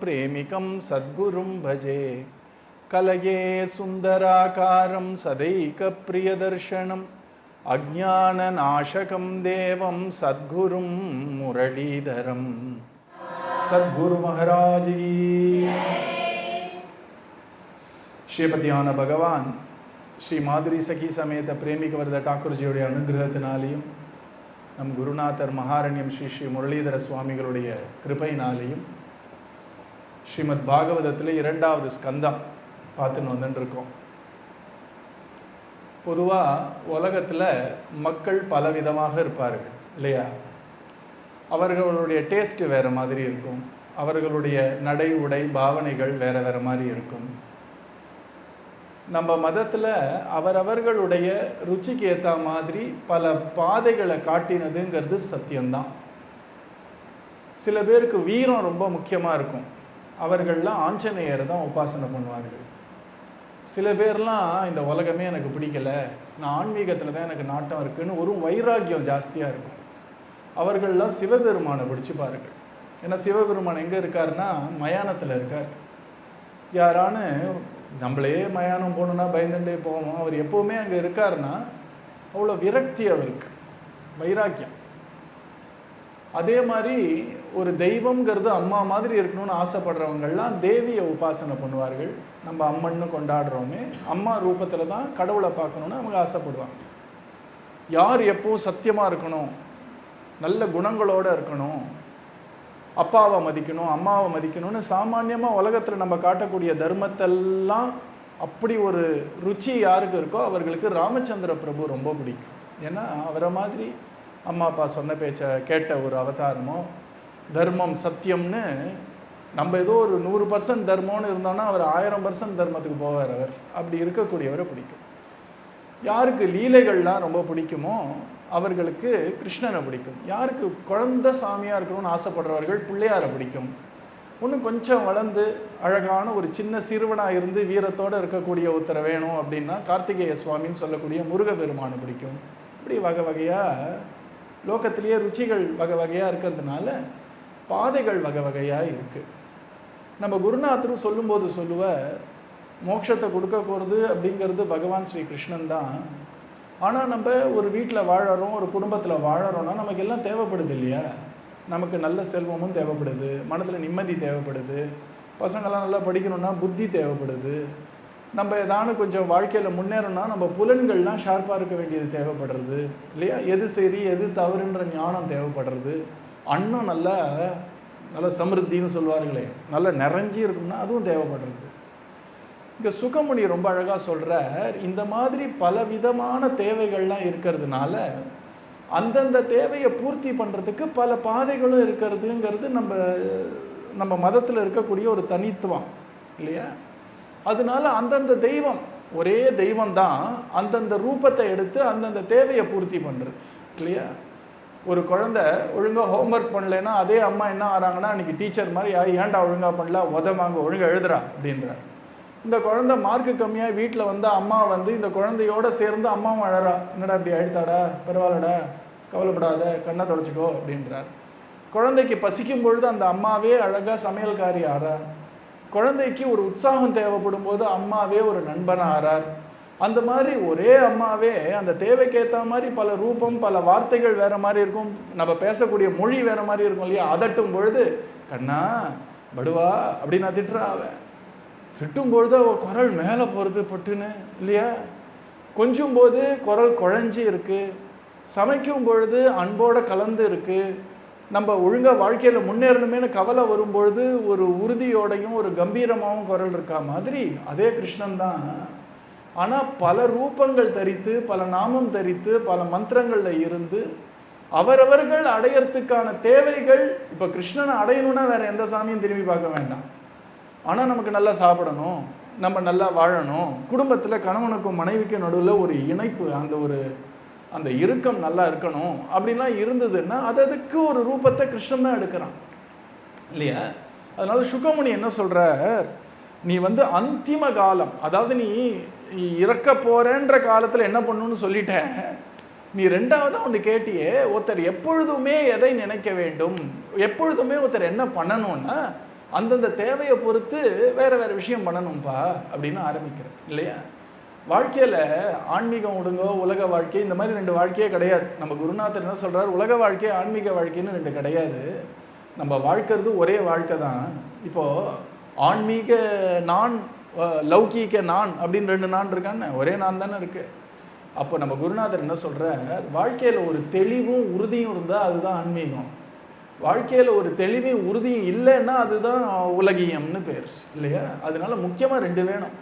प्रेमिकं सद्गुरुं भजे कलये सुन्दराकारं सदैकप्रियदर्शनम् अज्ञाननाशकं देवं सद्गुरुं मुरलीधरं सद्गुरु महाराज की श्रीपतिயான பகவான் ஸ்ரீ மாதுரி சகி சமேத பிரேமிக வரத டாக்கூர்ஜியுடைய அனுகிரகத்தினாலேயும் நம் குருநாதர் மகாரண்யம் ஸ்ரீ ஸ்ரீ முரளிதர சுவாமிகளுடைய கிருபையினாலேயும் ஸ்ரீமத் பாகவதத்தில் 2வது ஸ்கந்தம் பார்த்துன்னு வந்துட்டுருக்கோம். பொதுவாக உலகத்தில் மக்கள் பலவிதமாக இருப்பார்கள் இல்லையா? அவர்களுடைய டேஸ்ட்டு வேறு மாதிரி இருக்கும், அவர்களுடைய நடை உடை பாவனைகள் வேறு வேறு மாதிரி இருக்கும். நம்ம மதத்தில் அவரவர்களுடைய ருச்சிக்கு ஏற்ற மாதிரி பல பாதைகளை காட்டினதுங்கிறது சத்தியம்தான். சில பேருக்கு வீரம் ரொம்ப முக்கியமாக இருக்கும், அவர்கள்லாம் ஆஞ்சநேயரை தான் உபாசனை பண்ணுவார்கள். சில பேர்லாம் இந்த உலகமே எனக்கு பிடிக்கலை, நான் ஆன்மீகத்தில் தான் எனக்கு நாட்டம் இருக்குதுன்னு ஒரு வைராக்கியம் ஜாஸ்தியாக இருக்கும். அவர்கள்லாம் சிவபெருமானை பிடிச்சிப்பார்கள். ஏன்னா சிவபெருமான் எங்கே இருக்காருன்னா மயானத்தில் இருக்கார். யாரானு நம்மளே மயானம் போகணுன்னா பயந்துட்டே போவோம், அவர் எப்போவுமே அங்கே இருக்காருன்னா அவ்வளோ விரக்தி அவருக்கு, வைராக்கியம். அதே மாதிரி ஒரு தெய்வங்கிறது அம்மா மாதிரி இருக்கணும்னு ஆசைப்படுறவங்கள்லாம் தேவியை உபாசனை பண்ணுவார்கள். நம்ம அம்மன்னு கொண்டாடுறோமே, அம்மா ரூபத்தில் தான் கடவுளை பார்க்கணுன்னு அவங்க ஆசைப்படுவாங்க. யார் எப்போவும் சத்தியமாக இருக்கணும், நல்ல குணங்களோடு இருக்கணும், அப்பாவை மதிக்கணும் அம்மாவை மதிக்கணும்னு சாமான்யமாக உலகத்தில் நம்ம காட்டக்கூடிய தர்மத்தெல்லாம் அப்படி ஒரு ருச்சி யாருக்கு இருக்கோ அவர்களுக்கு ராமச்சந்திர பிரபு ரொம்ப பிடிக்கும். ஏன்னா அவரை மாதிரி அம்மா அப்பா சொன்ன பேச்சை கேட்ட ஒரு அவதாரமோ, தர்மம் சத்தியம்னு நம்ம ஏதோ ஒரு 100% தர்மம்னு இருந்தோன்னா அவர் 1000% தர்மத்துக்கு போவார். அவர் அப்படி இருக்கக்கூடியவரை பிடிக்கும். யாருக்கு லீலைகள்லாம் ரொம்ப பிடிக்குமோ அவர்களுக்கு கிருஷ்ணனை பிடிக்கும். யாருக்கு குழந்தை சாமியாக இருக்கணும்னு ஆசைப்படுறவர்கள் பிள்ளையாரை பிடிக்கும். இன்னும் கொஞ்சம் வளர்ந்து அழகான ஒரு சின்ன சிறுவனாக இருந்து வீரத்தோடு இருக்கக்கூடிய ஒருத்தரை வேணும் அப்படின்னா கார்த்திகேய சுவாமின்னு சொல்லக்கூடிய முருகப்பெருமானை பிடிக்கும். இப்படி வகை வகையாக லோகத்திலேயே ருச்சிகள் வகை வகையாக இருக்கிறதுனால பாதைகள் வகை வகையாக இருக்குது. நம்ம குருநாதரும் சொல்லும்போது சொல்லுவார், மோட்சத்தை கொடுக்க போகிறது அப்படிங்கிறது பகவான் ஸ்ரீ கிருஷ்ணன் தான். ஆனால் நம்ம ஒரு வீட்டில் வாழறோம், ஒரு குடும்பத்தில் வாழறோம்னா நமக்கு எல்லாம் தேவைப்படுது இல்லையா? நமக்கு நல்ல செல்வமும் தேவைப்படுது, மனதில் நிம்மதி தேவைப்படுது, பசங்கள்லாம் நல்லா படிக்கணும்னா புத்தி தேவைப்படுது, நம்ம ஏதானு கொஞ்சம் வாழ்க்கையில் முன்னேறணும்னா நம்ம புலன்கள்லாம் ஷார்ப்பாக இருக்க வேண்டியது தேவைப்படுறது இல்லையா? எது சரி எது தவறுன்ற ஞானம் தேவைப்படுறது. அன்னம் நல்லா சமிருத்தின்னு சொல்லுவார்களே, நல்லா நிறைஞ்சி இருக்கும்னா அதுவும் தேவைப்படுறது. இங்கே சுகமுனி ரொம்ப அழகாக சொல்கிறார், இந்த மாதிரி பலவிதமான தேவைகள்லாம் இருக்கிறதுனால அந்தந்த தேவையை பூர்த்தி பண்ணுறதுக்கு பல பாதைகளும் இருக்கிறதுங்கிறது நம்ம மதத்தில் இருக்கக்கூடிய ஒரு தனித்துவம் இல்லையா? அதனால அந்தந்த தெய்வம் ஒரே தெய்வம் தான் அந்தந்த ரூபத்தை எடுத்து அந்தந்த தேவையை பூர்த்தி பண்ணுறது இல்லையா? ஒரு குழந்தை ஒழுங்காக ஹோம்ஒர்க் பண்ணலைன்னா அதே அம்மா என்ன ஆகிறாங்கன்னா அன்றைக்கி டீச்சர் மாதிரி ஏன்டா ஒழுங்காக பண்ணல, உதவாங்க ஒழுங்காக எழுதுறா அப்படின்றார். இந்த குழந்தை மார்க்கு கம்மியாக வீட்டில் வந்து அம்மா வந்து இந்த குழந்தையோடு சேர்ந்து அம்மாவும் அழறா, என்னடா இப்படி அழுத்தாடா, பரவாயில்லடா கவலைப்படாத கண்ணை தொடச்சிக்கோ அப்படின்றார். குழந்தைக்கு பசிக்கும் பொழுது அந்த அம்மாவே அழகாக சமையல்காரி ஆறார். குழந்தைக்கு ஒரு உற்சாகம் தேவைப்படும் போது அம்மாவே ஒரு நண்பனாக ஆறார். அந்த மாதிரி ஒரே அம்மாவே அந்த தேவைக்கேற்ற மாதிரி பல ரூபம் பல வார்த்தைகள் வேறு மாதிரி இருக்கும், நம்ம பேசக்கூடிய மொழி வேறு மாதிரி இருக்கும் இல்லையா? அதட்டும் பொழுது கண்ணா படுவா அப்படின்னு நான் திட்டுறா. அவன் திட்டும்பொழுது அவள் குரல் மேலே போகிறது பட்டுன்னு இல்லையா? கொஞ்சம் போது குரல் குழஞ்சி இருக்குது, சமைக்கும் பொழுது அன்போடு கலந்து இருக்குது. நம்ம ஒழுங்காக வாழ்க்கையில் முன்னேறணுமேனு கவலை வரும்பொழுது ஒரு உறுதியோடையும் ஒரு கம்பீரமாகவும் குரல் இருக்கா மாதிரி அதே கிருஷ்ணன் தான். ஆனால் பல ரூபங்கள் தரித்து பல நாமம் தரித்து பல மந்திரங்களில் இருந்து அவரவர்கள் அடையறதுக்கான தேவைகள். இப்போ கிருஷ்ணனை அடையணும்னா வேறு எந்த சாமியும் திரும்பி பார்க்க வேண்டாம். ஆனால் நமக்கு நல்லா சாப்பிடணும், நம்ம நல்லா வாழணும், குடும்பத்தில் கணவனுக்கும் மனைவிக்கும் நடுவில் ஒரு இணைப்பு, அந்த இறுக்கம் நல்லா இருக்கணும் அப்படின்லாம் இருந்ததுன்னா அதுக்கு ஒரு ரூபத்தை கிருஷ்ணன் தான் எடுக்கிறான் இல்லையா? அதனால சுகமுனி என்ன சொல்கிறார், நீ வந்து அந்திம காலம், அதாவது நீ இறக்க போகிறேன்ற காலத்தில் என்ன பண்ணணும்னு சொல்லிட்டேன். நீ ரெண்டாவதாக ஒன்று கேட்டியே, ஒருத்தர் எப்பொழுதுமே எதை நினைக்க வேண்டும், எப்பொழுதுமே ஒருத்தர் என்ன பண்ணணும்னா அந்தந்த தேவையை பொறுத்து வேறு வேறு விஷயம் பண்ணணும்ப்பா அப்படின்னு ஆரம்பிக்கிறேன் இல்லையா. வாழ்க்கையில் ஆன்மீகம் விடுங்கோ, உலக வாழ்க்கை, இந்த மாதிரி 2 வாழ்க்கையே கிடையாது. நம்ம குருநாதர் என்ன சொல்கிறார், உலக வாழ்க்கை ஆன்மீக வாழ்க்கைன்னு 2 கிடையாது. நம்ம வாழ்க்கிறது ஒரே வாழ்க்கை தான். இப்போது ஆன்மீக நான், லௌகீக நான் அப்படின்னு 2 நான் இருக்கான்னு, ஒரே நான் தானே இருக்குது. அப்போ நம்ம குருநாதர் என்ன சொல்கிறார், வாழ்க்கையில் ஒரு தெளிவும் உறுதியும் இருந்தால் அதுதான் ஆன்மீகம். வாழ்க்கையில் ஒரு தெளிவும் உறுதியும் இல்லைன்னா அதுதான் உலகியம்னு பேர் இல்லையா. அதனால முக்கியமாக 2 வேணும்.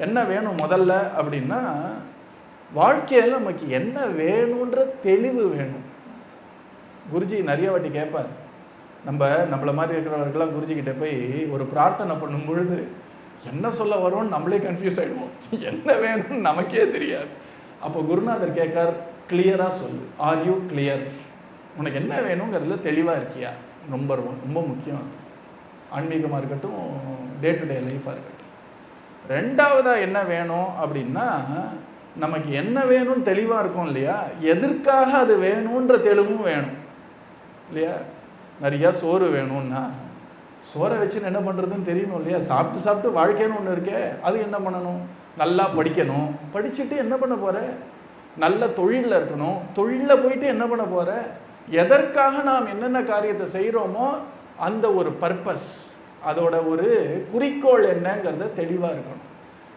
என்ன வேணும் முதல்ல அப்படின்னா, வாழ்க்கையில் நமக்கு என்ன வேணுன்ற தெளிவு வேணும். குருஜி நிறைய வாட்டி கேட்பார், நம்மளை மாதிரி இருக்கிறவர்கள்லாம் குருஜிக்கிட்ட போய் ஒரு பிரார்த்தனை பண்ணும் பொழுது என்ன சொல்ல வரோன்னு நம்மளே கன்ஃபியூஸ் ஆகிடுவோம், என்ன வேணும்னு நமக்கே தெரியாது. அப்போ குருநாதர் கேட்கார், கிளியராக சொல்லு, ஆர் யூ கிளியர், உனக்கு என்ன வேணுங்கிறதுல தெளிவாக இருக்கியா. நம்பர் 1 ரொம்ப முக்கியம். ஆன்மீகமாக இருக்கட்டும், டே டு டே லைஃபாக இருக்கட்டும். 2வதாக என்ன வேணும் அப்படின்னா, நமக்கு என்ன வேணும்னு தெளிவாக இருக்கும் இல்லையா, எதற்காக அது வேணுன்ற தெளிவும் வேணும் இல்லையா. நிறையா சோறு வேணும்னா சோறை வச்சுன்னு என்ன பண்ணுறதுன்னு தெரியணும் இல்லையா. சாப்பிட்டு வாழ்க்கைன்னு ஒன்று இருக்கே, அது என்ன பண்ணணும், நல்லா படிக்கணும், படிச்சுட்டு என்ன பண்ண போகிற, நல்ல தொழிலில் இருக்கணும், தொழிலில் போயிட்டு என்ன பண்ண போகிற, எதற்காக நாம் என்னென்ன காரியத்தை செய்கிறோமோ அந்த ஒரு பர்பஸ், அதோட ஒரு குறிக்கோள் என்னங்கிறத தெளிவாக இருக்கணும்.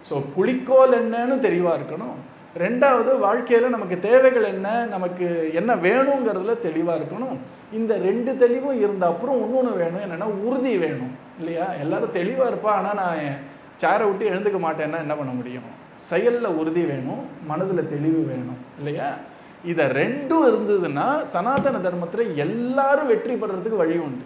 ஸோ குறிக்கோள் என்னன்னு தெளிவாக இருக்கணும். 2வது வாழ்க்கையில் நமக்கு தேவைகள் என்ன, நமக்கு என்ன வேணுங்கிறதுல தெளிவாக இருக்கணும். இந்த 2 தெளிவும் இருந்த அப்புறம் இன்னொன்று வேணும், என்னென்னா உறுதி வேணும் இல்லையா. எல்லாரும் தெளிவாக இருப்பா, ஆனால் நான் சேரை விட்டு எழுந்துக்க மாட்டேன்னா என்ன பண்ண முடியும். செயலில் உறுதி வேணும், மனதில் தெளிவு வேணும் இல்லையா. இதை 2ம் இருந்ததுன்னா சனாதன தர்மத்தில் எல்லாரும் வெற்றி பெறறதுக்கு வழி உண்டு.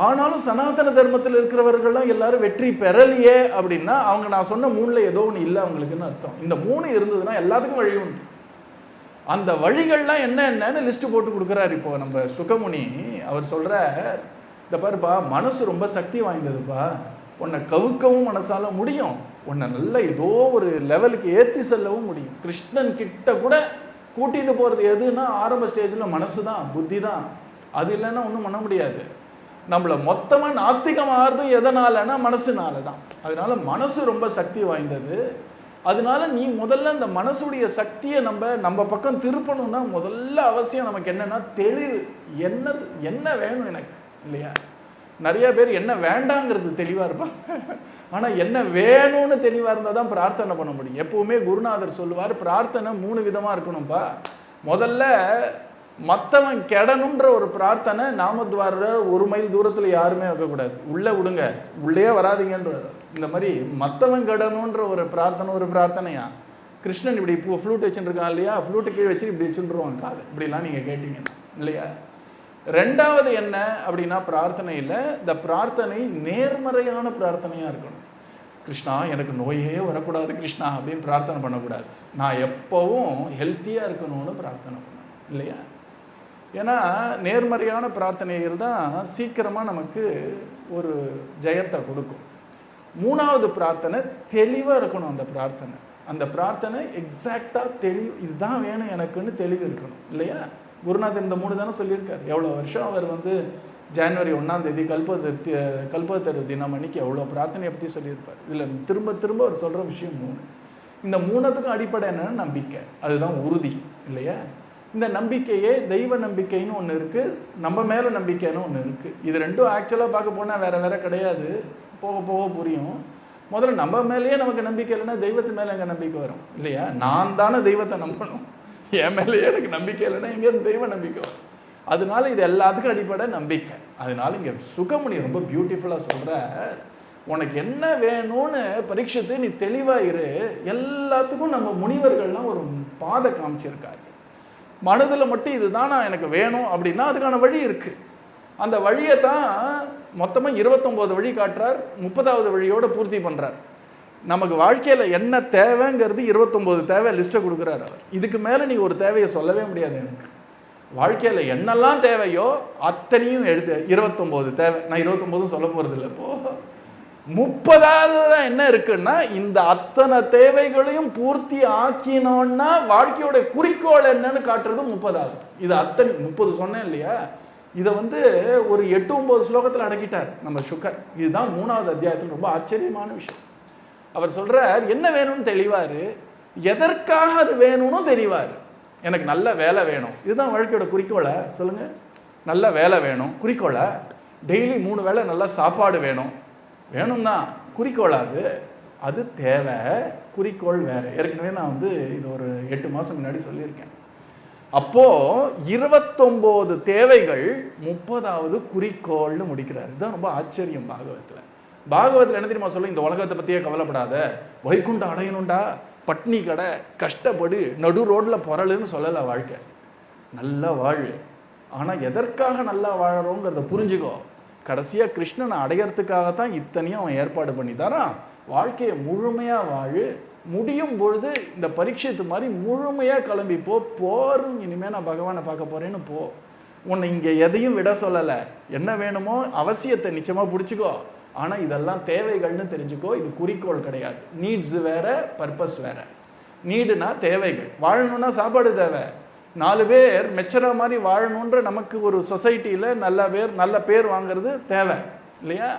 ஆனாலும் சனாதன தர்மத்தில் இருக்கிறவர்கள்லாம் எல்லாரும் வெற்றி பெறலையே அப்படின்னா அவங்க நான் சொன்ன 3ல் ஏதோ ஒன்று இல்லை அவங்களுக்குன்னு அர்த்தம். இந்த 3 இருந்ததுன்னா எல்லாத்துக்கும் வழி உண்டு. அந்த வழிகள்லாம் என்னென்னு லிஸ்ட்டு போட்டு கொடுக்குறாரு. இப்போ நம்ம சுகமுனி அவர் சொல்கிறார், இந்த பாருப்பா, மனசு ரொம்ப சக்தி வாய்ந்ததுப்பா, உன்னை கவுக்கவும் மனசால முடியும், உன்னை நல்லா ஏதோ ஒரு லெவலுக்கு ஏற்றி செல்லவும் முடியும். கிருஷ்ணன் கிட்ட கூட கூட்டிகிட்டு போகிறது எதுன்னா ஆரம்ப ஸ்டேஜில் மனசு தான், புத்தி தான். அது இல்லைன்னா ஒன்றும் பண்ண முடியாது. நம்மளை மொத்தமாக நாஸ்திகமாகறதும் எதனாலன்னா மனசுனால தான். அதனால மனசு ரொம்ப சக்தி வாய்ந்தது. அதனால நீ முதல்ல இந்த மனசுடைய சக்தியை நம்ம பக்கம் திருப்பணும்னா முதல்ல அவசியம் நமக்கு என்னன்னா தெளிவு. என்ன வேணும் எனக்கு இல்லையா. நிறைய பேர் என்ன வேண்டாங்கிறது தெளிவாக இருப்பாங்க, ஆனால் என்ன வேணும்னு தெளிவாக இருந்தால் தான் பிரார்த்தனை பண்ண முடியும். எப்பவுமே குருநாதர் சொல்லுவார், பிரார்த்தனை 3 விதமாக இருக்கணும்ப்பா. முதல்ல மற்றவன் கெடணுன்ற ஒரு பிரார்த்தனை நாமத்வார 1 மைல் தூரத்தில் யாருமே வைக்கக்கூடாது, உள்ளே விடுங்க, உள்ளே வராதிங்கன்றார். இந்த மாதிரி மற்றவன் கெடணுன்ற ஒரு பிரார்த்தனையா. கிருஷ்ணன் இப்படி ஃப்ளூட் வச்சுருக்கான் இல்லையா, ஃப்ளூட்டு கீழே வச்சு இப்படி வச்சுருவாங்க காது, இப்படிலாம் நீங்கள் கேட்டீங்க இல்லையா. 2வது என்ன அப்படின்னா, பிரார்த்தனையில் இந்த பிரார்த்தனை நேர்மறையான பிரார்த்தனையாக இருக்கணும். கிருஷ்ணா எனக்கு நோயே வரக்கூடாது கிருஷ்ணா அப்படின்னு பிரார்த்தனை பண்ணக்கூடாது. நான் எப்போவும் ஹெல்த்தியாக இருக்கணும்னு பிரார்த்தனை பண்ணணும் இல்லையா. ஏன்னா நேர்மறையான பிரார்த்தனைகள் தான் சீக்கிரமாக நமக்கு ஒரு ஜெயத்தை கொடுக்கும். 3வது பிரார்த்தனை தெளிவாக இருக்கணும். அந்த பிரார்த்தனை எக்ஸாக்டாக தெளிவு, இதுதான் வேணும் எனக்குன்னு தெளிவு இருக்கணும் இல்லையா. குருநாதர் இந்த 3 தானே சொல்லியிருக்கார். எவ்வளோ வருஷம் அவர் ஜனவரி 1ஆம் தேதி கல்பத்தரு தினம் அன்னைக்கு எவ்வளோ பிரார்த்தனையை பற்றி சொல்லியிருப்பார். இதில் திரும்ப அவர் சொல்கிற விஷயம் 3. இந்த 3த்துக்கும் அடிப்படை என்னென்னா நம்பிக்கை, அதுதான் உறுதி இல்லையா. இந்த நம்பிக்கையே தெய்வ நம்பிக்கைன்னு ஒன்று இருக்குது, நம்ம மேலே நம்பிக்கைன்னு ஒன்று இருக்குது. இது 2ம் ஆக்சுவலாக பார்க்க போனால் வேறு கிடையாது, போக புரியும். முதல்ல நம்ம மேலேயே நமக்கு நம்பிக்கை இல்லைன்னா தெய்வத்து மேலே எங்கே நம்பிக்கை வரும் இல்லையா. நான் தானே தெய்வத்தை நம்பணும், என் மேலேயே எனக்கு நம்பிக்கை இல்லைன்னா எங்கேருந்து தெய்வ நம்பிக்கை வரும். அதனால இது எல்லாத்துக்கும் அடிப்படை நம்பிக்கை. அதனால இங்கே சுகமுனி ரொம்ப பியூட்டிஃபுல்லாக சொல்கிற, உனக்கு என்ன வேணும்னு பரீட்சித்து நீ தெளிவாக இரு. எல்லாத்துக்கும் நம்ம முனிவர்கள்லாம் ஒரு பாதை காமிச்சிருக்காரு. மனதில் மட்டும் இதுதான் நான் எனக்கு வேணும் அப்படின்னா அதுக்கான வழி இருக்குது. அந்த வழியை தான் மொத்தமாக 29 வழி காட்டுறார், 30வது வழியோடு பூர்த்தி பண்ணுறார். நமக்கு வாழ்க்கையில் என்ன தேவைங்கிறது 29 தேவை லிஸ்ட்டை கொடுக்குறாரு அவர். இதுக்கு மேலே நீங்கள் ஒரு தேவையை சொல்லவே முடியாது. எனக்கு வாழ்க்கையில் என்னெல்லாம் தேவையோ அத்தனையும் எடுத்து 29 தேவை. நான் 29 சொல்ல போகிறது இல்லை. இப்போது 30வது தான் என்ன இருக்குன்னா, இந்த அத்தனை தேவைகளையும் பூர்த்தி ஆக்கினோன்னா வாழ்க்கையோட குறிக்கோள் என்னன்னு காட்டுறது 30வது. இது அத்தனை 30 சொன்னேன் இல்லையா. இதை வந்து ஒரு 8-9 ஸ்லோகத்தில் அடக்கிட்டார் நம்ம சுக்கர். இதுதான் 3வது அத்தியாயத்தில் ரொம்ப ஆச்சரியமான விஷயம். அவர் சொல்றார் என்ன வேணும்னு தெளிவாரு, எதற்காக அது வேணும்னு தெளிவாரு. எனக்கு நல்ல வேலை வேணும், இதுதான் வாழ்க்கையோட குறிக்கோளை சொல்லுங்க. நல்ல வேலை வேணும் குறிக்கோளை, டெய்லி 3 வேளை நல்ல சாப்பாடு வேணும், வேணும் தான் குறிக்கோளா? அது தேவை, குறிக்கோள் வேற. ஏற்கனவே நான் வந்து இது ஒரு 8 மாதம் முன்னாடி சொல்லியிருக்கேன். அப்போ 29 தேவைகள் 30வது குறிக்கோள்னு முடிக்கிறார். இதுதான் ரொம்ப ஆச்சரியம் பாகவத்தில். பாகவத்தில் என்ன தெரியுமா சொல்ல, இந்த உலகத்தை பற்றியே கவலைப்படாத, வைகுண்டம் அடையணும்டா, பட்னி கடை, கஷ்டப்படு, நடு ரோட்டில் புரளுன்னு சொல்லலை. வாழ்க்கை நல்லா வாழு, ஆனால் எதற்காக நல்லா வாழறோங்கிறத புரிஞ்சுக்கோ. கடைசியாக கிருஷ்ணனை அடையறதுக்காகத்தான் இத்தனையும் அவன் ஏற்பாடு பண்ணி தரான். வாழ்க்கையை முழுமையாக வாழு, முடியும் பொழுது இந்த பரீட்சைத்து மாதிரி முழுமையாக கிளம்பிப்போ. போரும் இனிமேல் நான் பகவானை பார்க்க போகிறேன்னு போ. உன்னை இங்கே எதையும் விட சொல்லலை, என்ன வேணுமோ அவசியத்தை நிச்சயமாக பிடிச்சிக்கோ, ஆனால் இதெல்லாம் தேவைகள்னு தெரிஞ்சுக்கோ. இது குறிக்கோள் கிடையாது. நீட்ஸ் வேற, பர்பஸ் வேற. நீடுனா தேவைகள், வாழணும்னா சாப்பாடு தேவை, 4 பேர் மெச்சர மாதிரி வாழணுன்ற நமக்கு ஒரு சொசைட்டியில் நல்ல பேர் வாங்கிறது தேவை இல்லையா?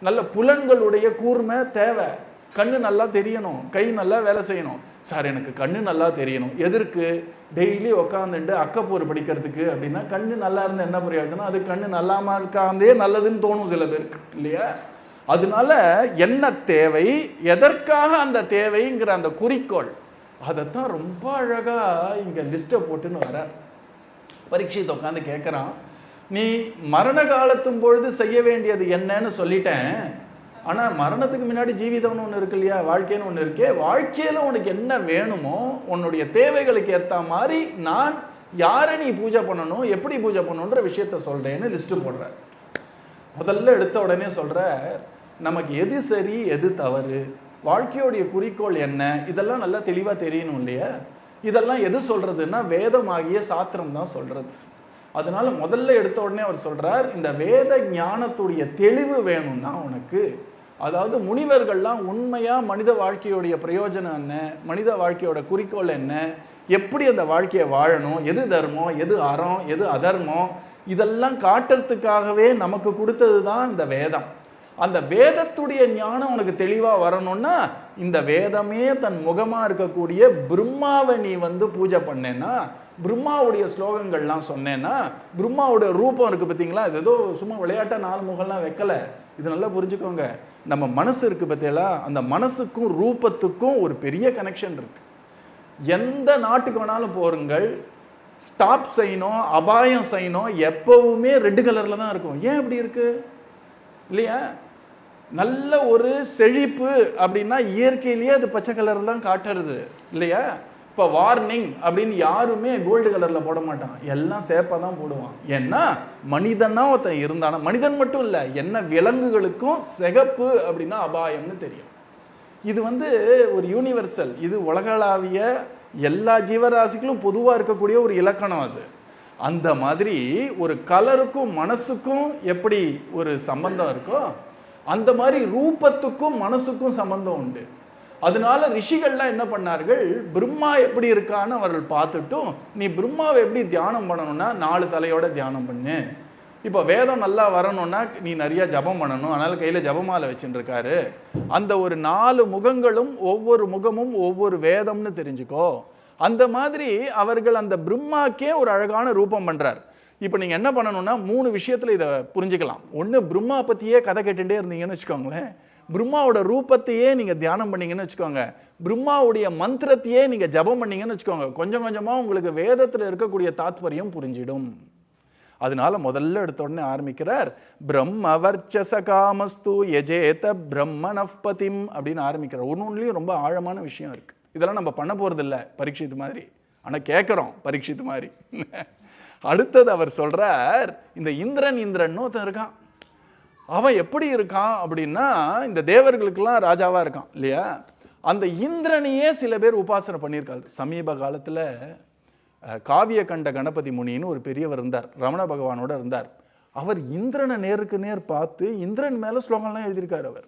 நல்ல புலன்களுடைய கூர்மை தேவை. கண்ணு நல்லா தெரியணும், கை நல்லா வேலை செய்யணும். சார் எனக்கு கண்ணு நல்லா தெரியணும், எதற்கு? டெய்லி உட்காந்துட்டு அக்கப்போர் படிக்கிறதுக்கு அப்படின்னா கண்ணு நல்லா இருந்தால் என்ன பிரயோஜனம்? அது கண்ணு நல்லாமல் இருக்காந்தே நல்லதுன்னு தோணும் சில பேருக்கு இல்லையா? அதனால என்ன தேவை, எதற்காக அந்த தேவைங்கிற அந்த குறிக்கோள், அதைத்தான் ரொம்ப அழகாக இங்கே லிஸ்ட்டை போட்டுன்னு வர. பரீட்சையை உட்காந்து கேட்குறான், நீ மரண காலத்தும் பொழுது செய்ய வேண்டியது என்னன்னு சொல்லிட்டேன், ஆனால் மரணத்துக்கு முன்னாடி ஜீவிதம்னு ஒன்று இருக்கு இல்லையா, வாழ்க்கைன்னு ஒன்று இருக்கே. வாழ்க்கையில் உனக்கு என்ன வேணுமோ உன்னுடைய தேவைகளுக்கு ஏற்ற மாதிரி நான் யாரை நீ பூஜை பண்ணணும், எப்படி பூஜை பண்ணணுன்ற விஷயத்த சொல்கிறேன்னு லிஸ்ட்டு போடுறார். முதல்ல எடுத்த உடனே சொல்கிற, நமக்கு எது சரி எது தவறு, வாழ்க்கையோடைய குறிக்கோள் என்ன, இதெல்லாம் நல்லா தெளிவாக தெரியணும் இல்லையா? இதெல்லாம் எது சொல்கிறதுன்னா வேதமாகிய சாத்திரம் தான் சொல்கிறது. அதனால முதல்ல எடுத்த உடனே அவர் சொல்கிறார், இந்த வேத ஞானத்துடைய தெளிவு வேணும்னா உனக்கு, அதாவது முனிவர்கள்லாம் உண்மையாக மனித வாழ்க்கையோடைய பிரயோஜனம் என்ன, மனித வாழ்க்கையோட குறிக்கோள் என்ன, எப்படி அந்த வாழ்க்கையை வாழணும், எது தர்மம் எது அறம் எது அதர்மம், இதெல்லாம் காட்டுறதுக்காகவே நமக்கு கொடுத்தது தான் இந்த வேதம். அந்த வேதத்துடைய ஞானம் உனக்கு தெளிவாக வரணும்னா இந்த வேதமே தன் முகமாக இருக்கக்கூடிய பிரம்மாவை நீ வந்து பூஜை பண்ணேன்னா, பிரம்மாவுடைய ஸ்லோகங்கள்லாம் சொன்னேன்னா, பிரம்மாவுடைய ரூபம் இருக்குது பார்த்தீங்களா, இது ஏதோ சும்மா விளையாட்டாக 4 முகம்லாம் வைக்கலை. இது நல்லா புரிஞ்சுக்கோங்க. நம்ம மனசு இருக்குது பார்த்தீங்களா, அந்த மனசுக்கும் ரூபத்துக்கும் ஒரு பெரிய கனெக்ஷன் இருக்குது. எந்த நாட்டுக்கு வேணாலும் போருங்கள், ஸ்டாப் செய்யணும், அபாயம் செய்யணும், எப்பவுமே ரெட் கலரில் தான் இருக்கும். ஏன் அப்படி இருக்கு இல்லையா? நல்ல ஒரு செழிப்பு அப்படின்னா இயற்கையிலேயே அது பச்சை கலர் தான் காட்டுறது இல்லையா? இப்போ வார்னிங் அப்படின்னு யாருமே கோல்டு கலரில் போட மாட்டான், எல்லாம் சேப்பாக தான் போடுவான். ஏன்னா மனிதனா ஒருத்தன் இருந்தானா, மனிதன் மட்டும் இல்லை என்ன விலங்குகளுக்கும் சிகப்பு அப்படின்னா அபாயம்னு தெரியும். இது வந்து ஒரு யூனிவர்சல், இது உலகளாவிய எல்லா ஜீவராசிகளும் பொதுவாக இருக்கக்கூடிய ஒரு இலக்கணம் அது. அந்த மாதிரி ஒரு கலருக்கும் மனசுக்கும் எப்படி ஒரு சம்பந்தம் இருக்கோ, அந்த மாதிரி ரூபத்துக்கும் மனசுக்கும் சம்பந்தம் உண்டு. அதனால ரிஷிகள்லாம் என்ன பண்ணார்கள், பிரம்மா எப்படி இருக்கான்னு அவர்கள் பார்த்துட்டும், நீ பிரம்மாவை எப்படி தியானம் பண்ணணும்னா 4 தலையோட தியானம் பண்ணு. இப்போ வேதம் நல்லா வரணும்னா நீ நிறைய ஜபம் பண்ணணும், அதனால கையில் ஜபமாலை வச்சுட்டு இருக்காரு. அந்த ஒரு 4 முகங்களும் ஒவ்வொரு முகமும் ஒவ்வொரு வேதம்னு தெரிஞ்சுக்கோ. அந்த மாதிரி அவர்கள் அந்த பிரம்மாக்கே ஒரு அழகான ரூபம் பண்றார். இப்போ நீங்கள் என்ன பண்ணணும்னா 3 விஷயத்தில் இதை புரிஞ்சுக்கலாம். ஒன்று, பிரம்மா பற்றியே கதை கேட்டுட்டே இருந்தீங்கன்னு வச்சுக்கோங்களேன், பிரம்மாவோட ரூபத்தையே நீங்கள் தியானம் பண்ணீங்கன்னு வச்சுக்கோங்க, பிரம்மாவுடைய மந்திரத்தையே நீங்கள் ஜபம் பண்ணீங்கன்னு வச்சுக்கோங்க, கொஞ்சம் கொஞ்சமாக உங்களுக்கு வேதத்தில் இருக்கக்கூடிய தாத்பரியம் புரிஞ்சிடும். அதனால முதல்ல எடுத்த உடனே ஆரம்பிக்கிறார், பிரம்மவர்ச்சச காமஸ்து யஜேத பிரம்மனஃபதிம் அப்படின்னு ஆரம்பிக்கிறார். ஒன்றுலையும் ரொம்ப ஆழமான விஷயம் இருக்குது. இதெல்லாம் நம்ம பண்ண போகிறதில்ல பரீட்சித்து மாதிரி, ஆனால் கேட்குறோம் பரீட்சித்து மாதிரி. அடுத்தது அவர் சொல்கிறார், இந்த இந்திரன் ஒருத்தன் இருக்கான், அவன் எப்படி இருக்கான் அப்படின்னா இந்த தேவர்களுக்கெல்லாம் ராஜாவாக இருக்கான் இல்லையா? அந்த இந்திரனையே சில பேர் உபாசனை பண்ணியிருக்காங்க. சமீப காலத்தில் காவிய கண்ட கணபதி முனின்னு ஒரு பெரியவர் இருந்தார், ரமண பகவானோட இருந்தார். அவர் இந்திரனை நேருக்கு நேர் பார்த்து இந்திரன் மேலே ஸ்லோகம்லாம் எழுதியிருக்கார் அவர்.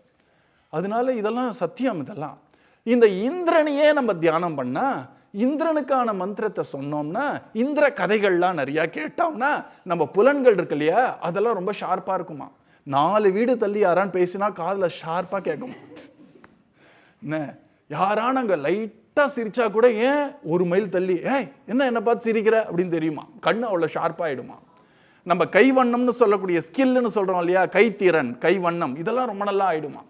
அதனால இதெல்லாம் சத்தியம். இதெல்லாம் இந்த இந்திரனையே நம்ம தியானம் பண்ணால் இந்திரனுக்கான மந்திரத்தை சொன்னோம்னா, இந்திர கதைகள்லாம் நிறையா கேட்டோம்னா நம்ம புலன்கள் இருக்கு இல்லையா, அதெல்லாம் ரொம்ப ஷார்ப்பாக இருக்குமா. 4 வீடு தள்ளி யாரான்னு பேசினா காதில் ஷார்ப்பாக கேட்கும். என்ன யாரான அங்கே லைட்டாக சிரிச்சா கூட ஏன் 1 மைல் தள்ளி என்ன பார்த்து சிரிக்கிற அப்படின்னு தெரியுமா. கண்ணு அவ்வளோ ஷார்ப்பாகிடுமா. நம்ம கைவண்ணம்னு சொல்லக்கூடிய ஸ்கில்னு சொல்கிறோம் இல்லையா, கைத்திறன், கைவண்ணம், இதெல்லாம் ரொம்ப நல்லா ஆயிடுமா.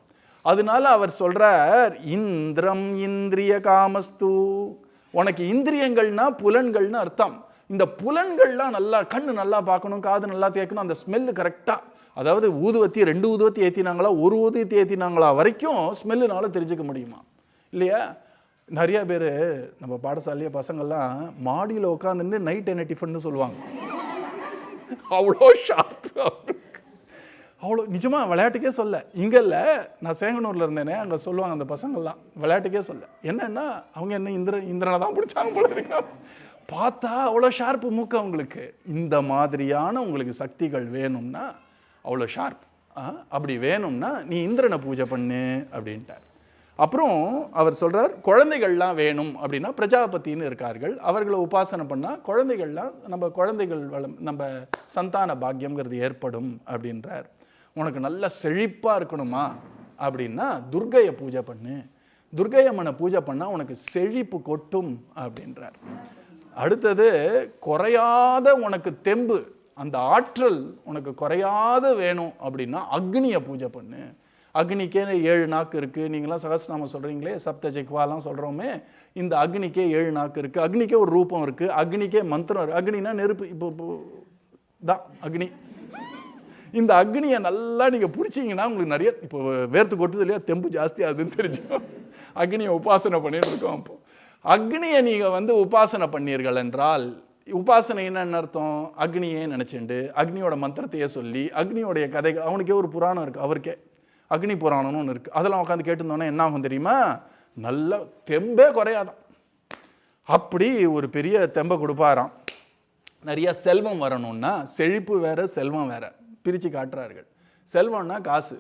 அதனால அவர் சொல்றார், இந்திரம் இந்திரிய காமஸ்து. உனக்கு இந்திரியங்கள்னா புலன்கள்னு அர்த்தம். இந்த புலன்கள்லாம் நல்லா, கண்ணு நல்லா பார்க்கணும், காது நல்லா கேட்கணும், அந்த ஸ்மெல்லு கரெக்டாக, அதாவது ஊதுவத்தி 2 ஊதுவத்தி ஏற்றினாங்களா 1 ஊதுவத்தி ஏற்றினாங்களா வரைக்கும் ஸ்மெல்லுனால தெரிஞ்சுக்க முடியுமா இல்லையா. நிறைய பேர் நம்ம பாடசாலைய பசங்கள்லாம் மாடியில் உட்காந்துட்டு நைட் என்ன டிஃபன்னு சொல்லுவாங்க. அவ்வளோ ஷார்ப், அவ்வளோ நிஜமாக விளையாட்டுக்கே சொல்ல. இங்கே இல்லை, நான் சேங்கனூரில் இருந்தேனே, அங்கே சொல்லுவாங்க அந்த பசங்கள்லாம் விளையாட்டுக்கே சொல்ல. என்னன்னா அவங்க என்ன இந்திரனை தான் பிடிச்சாங்க போல இருக்கா. பார்த்தா அவ்வளோ ஷார்ப்பு மூக்கு அவங்களுக்கு. இந்த மாதிரியான உங்களுக்கு சக்திகள் வேணும்னா அவ்வளோ ஷார்ப், அப்படி வேணும்னா நீ இந்திரனை பூஜை பண்ணு அப்படின்ட்டார். அப்புறம் அவர் சொல்கிறார், குழந்தைகள்லாம் வேணும் அப்படின்னா பிரஜாபத்தின்னு இருக்கார்கள், அவர்களை உபாசனை பண்ணால் குழந்தைகள்லாம் நம்ம குழந்தைகள் வளம், நம்ம சந்தான பாக்கியம்ங்கிறது ஏற்படும் அப்படின்றார். உனக்கு நல்ல செழிப்பாக இருக்கணுமா அப்படின்னா துர்க்கையை பூஜை பண்ணு, துர்க்கை அம்மனை பூஜை பண்ணால் உனக்கு செழிப்பு கொட்டும் அப்படின்றார். அடுத்தது, குறையாத உனக்கு தெம்பு, அந்த ஆற்றல் உனக்கு குறையாத வேணும் அப்படின்னா அக்னியை பூஜை பண்ணு. அக்னிக்கே 7 நாக்கு இருக்குது. நீங்களாம் சகஸ்ரநாமம் சொல்கிறீங்களே, சப்த ஜெக்வாலாம் சொல்கிறோமே, இந்த அக்னிக்கே 7 நாக்கு இருக்குது. அக்னிக்கே ஒரு ரூபம் இருக்குது, அக்னிக்கே மந்திரம் இருக்குது. அக்னினா நெருப்பு, இப்போ தான் அக்னி. இந்த அக்னியை நல்லா நீங்கள் பிடிச்சிங்கன்னா உங்களுக்கு நிறைய, இப்போ வேர்த்து கொட்டுது இல்லையா, தெம்பு ஜாஸ்தி ஆகுதுன்னு தெரிஞ்சுக்கோ. அக்னியை உபாசனை பண்ணிட்டு இருக்கோம். அப்போ அக்னியை நீங்கள் உபாசனை பண்ணீர்கள் என்றால், உபாசனை என்னன்னு அர்த்தம், அக்னியே நினச்சிண்டு அக்னியோட மந்திரத்தையே சொல்லி, அக்னியோடைய கதைகள், அவனுக்கே ஒரு புராணம் இருக்குது, அவருக்கே அக்னி புராணம்னு ஒன்று இருக்குது. அதெல்லாம் உட்காந்து கேட்டுருந்தோன்னே என்ன ஆகும் தெரியுமா, நல்ல தெம்பே குறையாதான். அப்படி ஒரு பெரிய தெம்பை கொடுப்பாராம். நிறைய செல்வம் வரணும்னா, செழிப்பு வேற செல்வம் வேற பிரித்து காட்டுறார்கள். செல்வம்னா காசு,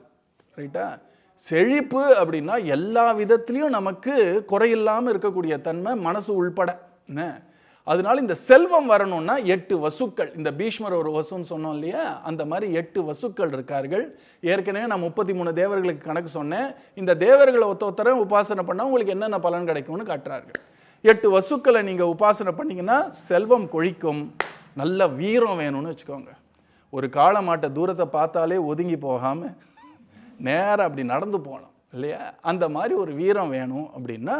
ரைட்டா. செழிப்பு அப்படின்னா எல்லா விதத்துலேயும் நமக்கு குறையில்லாமல் இருக்கக்கூடிய தன்மை, மனசு உள்பட. என்ன அதனால இந்த செல்வம் வரணும்னா 8 வசுக்கள், இந்த பீஷ்மர் ஒரு வசுன்னு சொன்னோம் இல்லையா, அந்த மாதிரி 8 வசுக்கள் இருக்கார்கள். ஏற்கனவே நான் 33 தேவர்களுக்கு கணக்கு சொன்னேன். இந்த தேவர்களை ஒருத்தர உபாசனை பண்ணால் உங்களுக்கு என்னென்ன பலன் கிடைக்கும்னு காட்டுறார்கள். 8 வசுக்களை நீங்கள் உபாசனை பண்ணிங்கன்னா செல்வம் கொழிக்கும். நல்ல வீரம் வேணும்னு வச்சுக்கோங்க. ஒரு காளை மாட்டை தூரத்தை பார்த்தாலே ஒதுங்கி போகாமல் நேராக அப்படி நடந்து போகணும் இல்லையா, அந்த மாதிரி ஒரு வீரம் வேணும் அப்படின்னா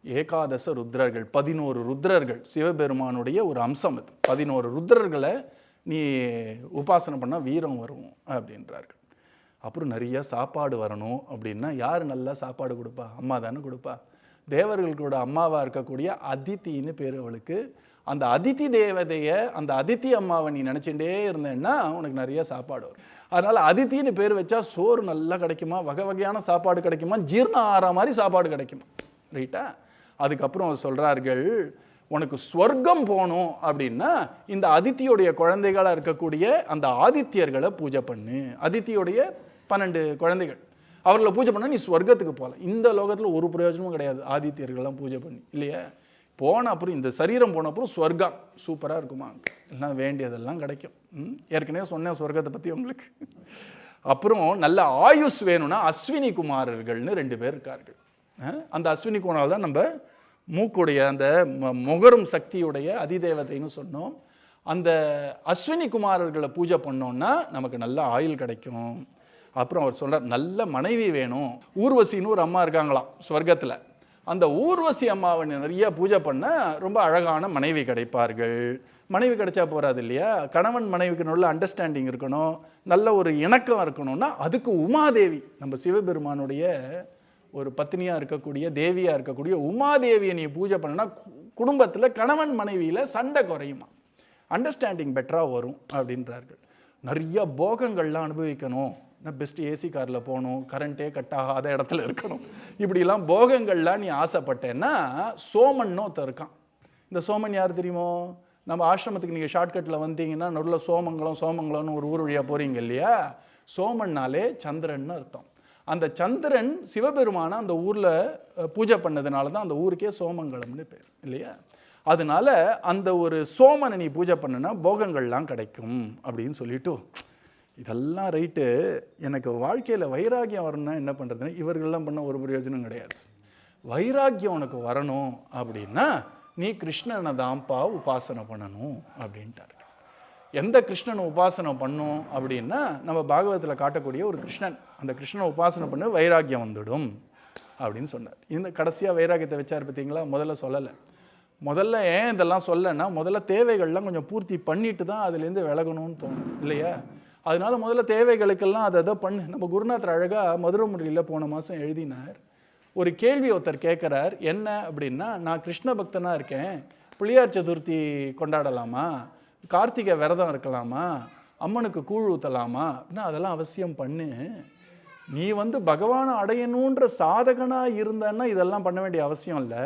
ஏகாதச ருத்ரர்கள், 11 ருத்ரர்கள், சிவபெருமானுடைய ஒரு அம்சம் அது. 11 ருத்ரர்களை நீ உபாசனை பண்ணால் வீரம் வரும் அப்படின்றார்கள். அப்புறம் நிறைய சாப்பாடு வரணும் அப்படின்னா யார் நல்லா சாப்பாடு கொடுப்பா, அம்மா தானே கொடுப்பா. தேவர்களோட அம்மாவாக இருக்கக்கூடிய அதித்தின்னு பேர் அவளுக்கு. அந்த அதித்தி தேவதையை, அந்த அதித்தி அம்மாவை நீ நினச்சிட்டே இருந்தேன்னா உனக்கு நிறைய சாப்பாடு வரும். அதனால் அதித்தின்னு பேர் வச்சா சோறு நல்லா கிடைக்குமா, வகை வகையான சாப்பாடு கிடைக்குமா, ஜீரணம் ஆகிற மாதிரி சாப்பாடு கிடைக்குமா, ரைட்டா. அதுக்கப்புறம் சொல்கிறார்கள், உனக்கு ஸ்வர்க்கம் போகணும் அப்படின்னா இந்த அதித்தியோடைய குழந்தைகளாக இருக்கக்கூடிய அந்த ஆதித்யர்களை பூஜை பண்ணு. அதித்தியோடைய 12 குழந்தைகள், அவர்களை பூஜை பண்ணால் நீ ஸ்வர்க்கத்துக்கு போகலாம். இந்த லோகத்தில் ஒரு பிரயோஜனமும் கிடையாது ஆதித்யர்கள்லாம் பூஜை பண்ணி இல்லையா. போன அப்புறம் இந்த சரீரம் போன அப்புறம் ஸ்வர்க்கம் சூப்பராக இருக்குமா, எல்லாம் வேண்டியதெல்லாம் கிடைக்கும். ஏற்கனவே சொன்னேன் ஸ்வர்க்கத்தை பற்றி உங்களுக்கு. அப்புறம் நல்ல ஆயுஷ் வேணும்னா அஸ்வினி குமாரர்கள்னு 2 பேர் இருக்கார்கள். அந்த அஸ்வினி குமார் தான் நம்ம மூக்குடைய அந்த முகரும் சக்தியுடைய அதிதேவதைன்னு சொன்னோம். அந்த அஸ்வினி குமாரர்களை பூஜை பண்ணோன்னா நமக்கு நல்ல ஆயுள் கிடைக்கும். அப்புறம் அவர் சொல்கிறார், நல்ல மனைவி வேணும். ஊர்வசின்னு ஒரு அம்மா இருக்காங்களாம் ஸ்வர்க்கத்தில். அந்த ஊர்வசி அம்மாவை நிறைய பூஜை பண்ண ரொம்ப அழகான மனைவி கிடைப்பார்கள். மனைவி கிடைச்சா போகாது இல்லையா, கணவன் மனைவிக்கு நல்ல அண்டர்ஸ்டாண்டிங் இருக்கணும், நல்ல ஒரு இணக்கம் இருக்கணும்னா அதுக்கு உமாதேவி, நம்ம சிவபெருமானுடைய ஒரு பத்னியாக இருக்கக்கூடிய தேவியாக இருக்கக்கூடிய உமாதேவியை நீ பூஜை பண்ணனா குடும்பத்தில் கணவன் மனைவியில் சண்டை குறையுமா, அண்டர்ஸ்டாண்டிங் பெட்டராக வரும் அப்படின்றார்கள். நிறைய போகங்கள்லாம் அனுபவிக்கணும், பெஸ்ட் ஏசி காரில் போகணும், கரண்ட்டே கட் ஆகாத இடத்துல இருக்கணும், இப்படிலாம் போகங்கள்லாம் நீ ஆசைப்பட்டேன்னா சோமன் ஒருத்தர் இருக்கான். இந்த சோமன் யார் தெரியுமோ, நம்ம ஆசிரமத்துக்கு நீங்கள் ஷார்ட்கட்டில் வந்தீங்கன்னா நடுவில் சோமங்கலம்னு ஒரு ஊர் வழியாக போகிறீங்க இல்லையா, சோமன்னாலே சந்திரன் அர்த்தம். அந்த சந்திரன் சிவபெருமான அந்த ஊரில் பூஜை பண்ணதுனால தான் அந்த ஊருக்கே சோமங்கலம்னு பேர் இல்லையா. அதனால அந்த ஒரு சோமனை நீ பூஜை பண்ணுனா போகங்கள்லாம் கிடைக்கும் அப்படின்னு சொல்லிட்டு, இதெல்லாம் ரைட்டு, எனக்கு வாழ்க்கையில் வைராக்கியம் வரணும்னா என்ன பண்ணுறதுன்னு, இவர்கள்லாம் பண்ண ஒரு பிரயோஜனம் கிடையாது. வைராக்கியம் உனக்கு வரணும் அப்படின்னா நீ கிருஷ்ணனை தான்ப்பா உபாசனை பண்ணணும் அப்படின்ட்டார். எந்த கிருஷ்ணனை உபாசனை பண்ணும் அப்படின்னா நம்ம பாகவதத்தில் காட்டக்கூடிய ஒரு கிருஷ்ணன், அந்த கிருஷ்ணனை உபாசனை பண்ண வைராக்கியம் வந்துடும் அப்படின்னு சொன்னார். இந்த கடைசியாக வைராக்கியத்தை வச்சார் பார்த்தீங்களா. முதல்ல சொல்லலை. முதல்ல ஏன் இதெல்லாம் சொல்லலைன்னா, முதல்ல தேவைகள்லாம் கொஞ்சம் பூர்த்தி பண்ணிட்டு தான் அதுலேருந்து விலகணும்னு தோணும் இல்லையா. அதனால முதல்ல தேவைகளுக்கெல்லாம் அதை பண்ணு. நம்ம குருநாதர் அழகாக மதுரை முறையில் போன மாதம் எழுதினார். ஒரு கேள்வி ஒருத்தர் கேட்குறார், என்ன அப்படின்னா, நான் கிருஷ்ண பக்தனாக இருக்கேன், பிள்ளையார் சதுர்த்தி கொண்டாடலாமா, கார்த்திகை விரதம் இருக்கலாமா, அம்மனுக்கு கூழ் ஊற்றலாமா அப்படின்னா, அதெல்லாம் அவசியம் பண்ணு. நீ பகவானை அடையணுன்ற சாதகனாக இருந்தன்னா இதெல்லாம் பண்ண வேண்டிய அவசியம் இல்லை.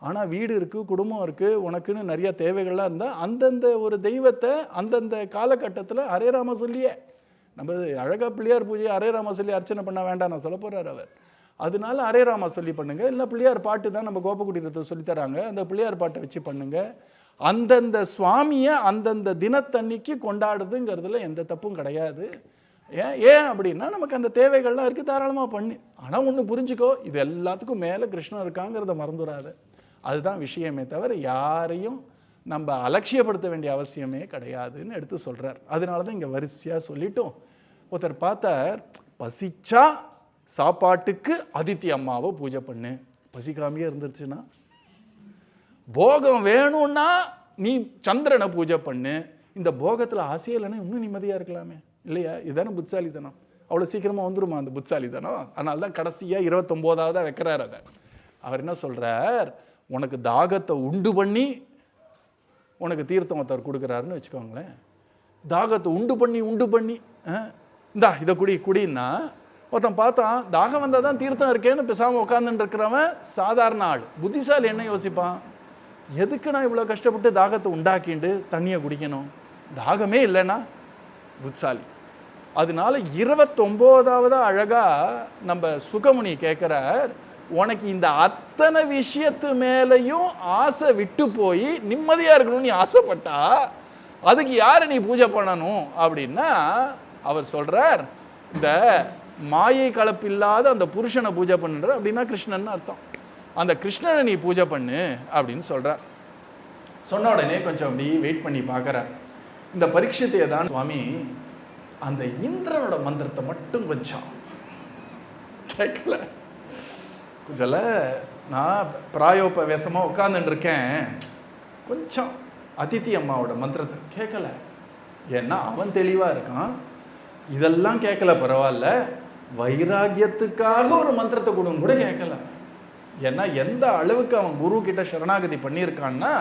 ஆனால் வீடு இருக்குது, குடும்பம் இருக்குது, உனக்குன்னு நிறையா தேவைகள்லாம் இருந்தால் அந்தந்த ஒரு தெய்வத்தை அந்தந்த காலகட்டத்தில் ஹரே ராம சொல்லியே, நம்ம அழகாக பிள்ளையார் பூஜையை ஹரே ராம சொல்லி அர்ச்சனை பண்ண வேண்டாம் நான் சொல்ல போகிறார் அவர். அதனால ஹரே ராம சொல்லி பண்ணுங்க. இல்லை பிள்ளையார் பாட்டு தான் நம்ம கோபக்குடிரத்தை சொல்லித்தராங்க, அந்த பிள்ளையார் பாட்டை வச்சு பண்ணுங்க. அந்தந்த சுவாமியை அந்தந்த தினத்தன்னைக்கு கொண்டாடுறதுங்கிறதுல எந்த தப்பும் கிடையாது. ஏன் அப்படின்னா நமக்கு அந்த தேவைகள்லாம் இருக்குது, தாராளமாக பண்ணு. ஆனால் ஒன்று புரிஞ்சுக்கோ, இது எல்லாத்துக்கும் மேலே கிருஷ்ணன் இருக்காங்கிறத மறந்துடாத. அதுதான் விஷயமே தவிர யாரையும் நம்ம அலட்சியப்படுத்த வேண்டிய அவசியமே கிடையாதுன்னு எடுத்து சொல்கிறார். அதனால தான் இங்கே வரிசையாக சொல்லிட்டோம். ஒருத்தர் பார்த்தார், பசிச்சா சாப்பாட்டுக்கு அதித்தி அம்மாவை பூஜை பண்ணு. பசிக்காமையே இருந்துருச்சுன்னா, போகம் வேணும்னா நீ சந்திரனை பூஜை பண்ணு. இந்த போகத்தில் ஆசையே இல்லைன்னா இன்னும் நிம்மதியாக இருக்கலாமே இல்லையா. இதுதானே புட்சாலித்தனம். அவ்வளோ சீக்கிரமாக வந்துருமா அந்த புட்சாலித்தனம். அதனால தான் கடைசியாக 29ஆவதாக வைக்கிறார். அதை அவர் என்ன சொல்கிறார், உனக்கு தாகத்தை உண்டு பண்ணி உனக்கு தீர்த்தம் ஒருத்தர் கொடுக்குறாருன்னு வச்சுக்கோங்களேன். தாகத்தை உண்டு பண்ணி இந்தா இதை குடின்னா ஒருத்தன் பார்த்தான், தாகம் வந்தால் தான் தீர்த்தம் இருக்கேன்னு பேசாமல் உட்காந்துட்டு இருக்கிறவன் சாதாரண ஆள். புத்திசாலி என்ன யோசிப்பான், எதுக்கு நான் இவ்வளோ கஷ்டப்பட்டு தாகத்தை உண்டாக்கிண்டு தண்ணியை குடிக்கணும், தாகமே இல்லைன்னா புத்திசாலி. அதனால 29ஆவதா அழகாக நம்ம சுகமுனி கேட்குறார், உனக்கு இந்த அத்தனை விஷயத்து மேலேயும் ஆசை விட்டு போய் நிம்மதியாக இருக்கணும்னு நீ ஆசைப்பட்டா அதுக்கு யாரை நீ பூஜை பண்ணணும் அப்படின்னா அவர் சொல்கிறார், இந்த மாயை கலப்பில்லாத அந்த புருஷனை பூஜை பண்ணுற அப்படின்னா கிருஷ்ணன் அர்த்தம். அந்த கிருஷ்ணனை நீ பூஜை பண்ணு அப்படின்னு சொல்கிறார். சொன்ன உடனே கொஞ்சம் அப்படி வெயிட் பண்ணி பார்க்குறார். இந்த பரீட்சித்தை தான் சுவாமி அந்த இந்திரனோட மந்திரத்தை மட்டும் கொஞ்சம் கேட்கல. கொஞ்சம் நான் பிராயோபவேசமாக உட்காந்துட்டு இருக்கேன், கொஞ்சம் அதித்தி அம்மாவோட மந்திரத்தை கேட்கல. ஏன்னா அவன் தெளிவாக இருக்கான், இதெல்லாம் கேட்கல பரவாயில்ல, வைராக்கியத்துக்காக ஒரு மந்திரத்தை கொடுங்க கூட கேட்கல. ஏன்னா எந்த அளவுக்கு அவன் குரு கிட்ட சரணாகதி பண்ணியிருக்கான்னா,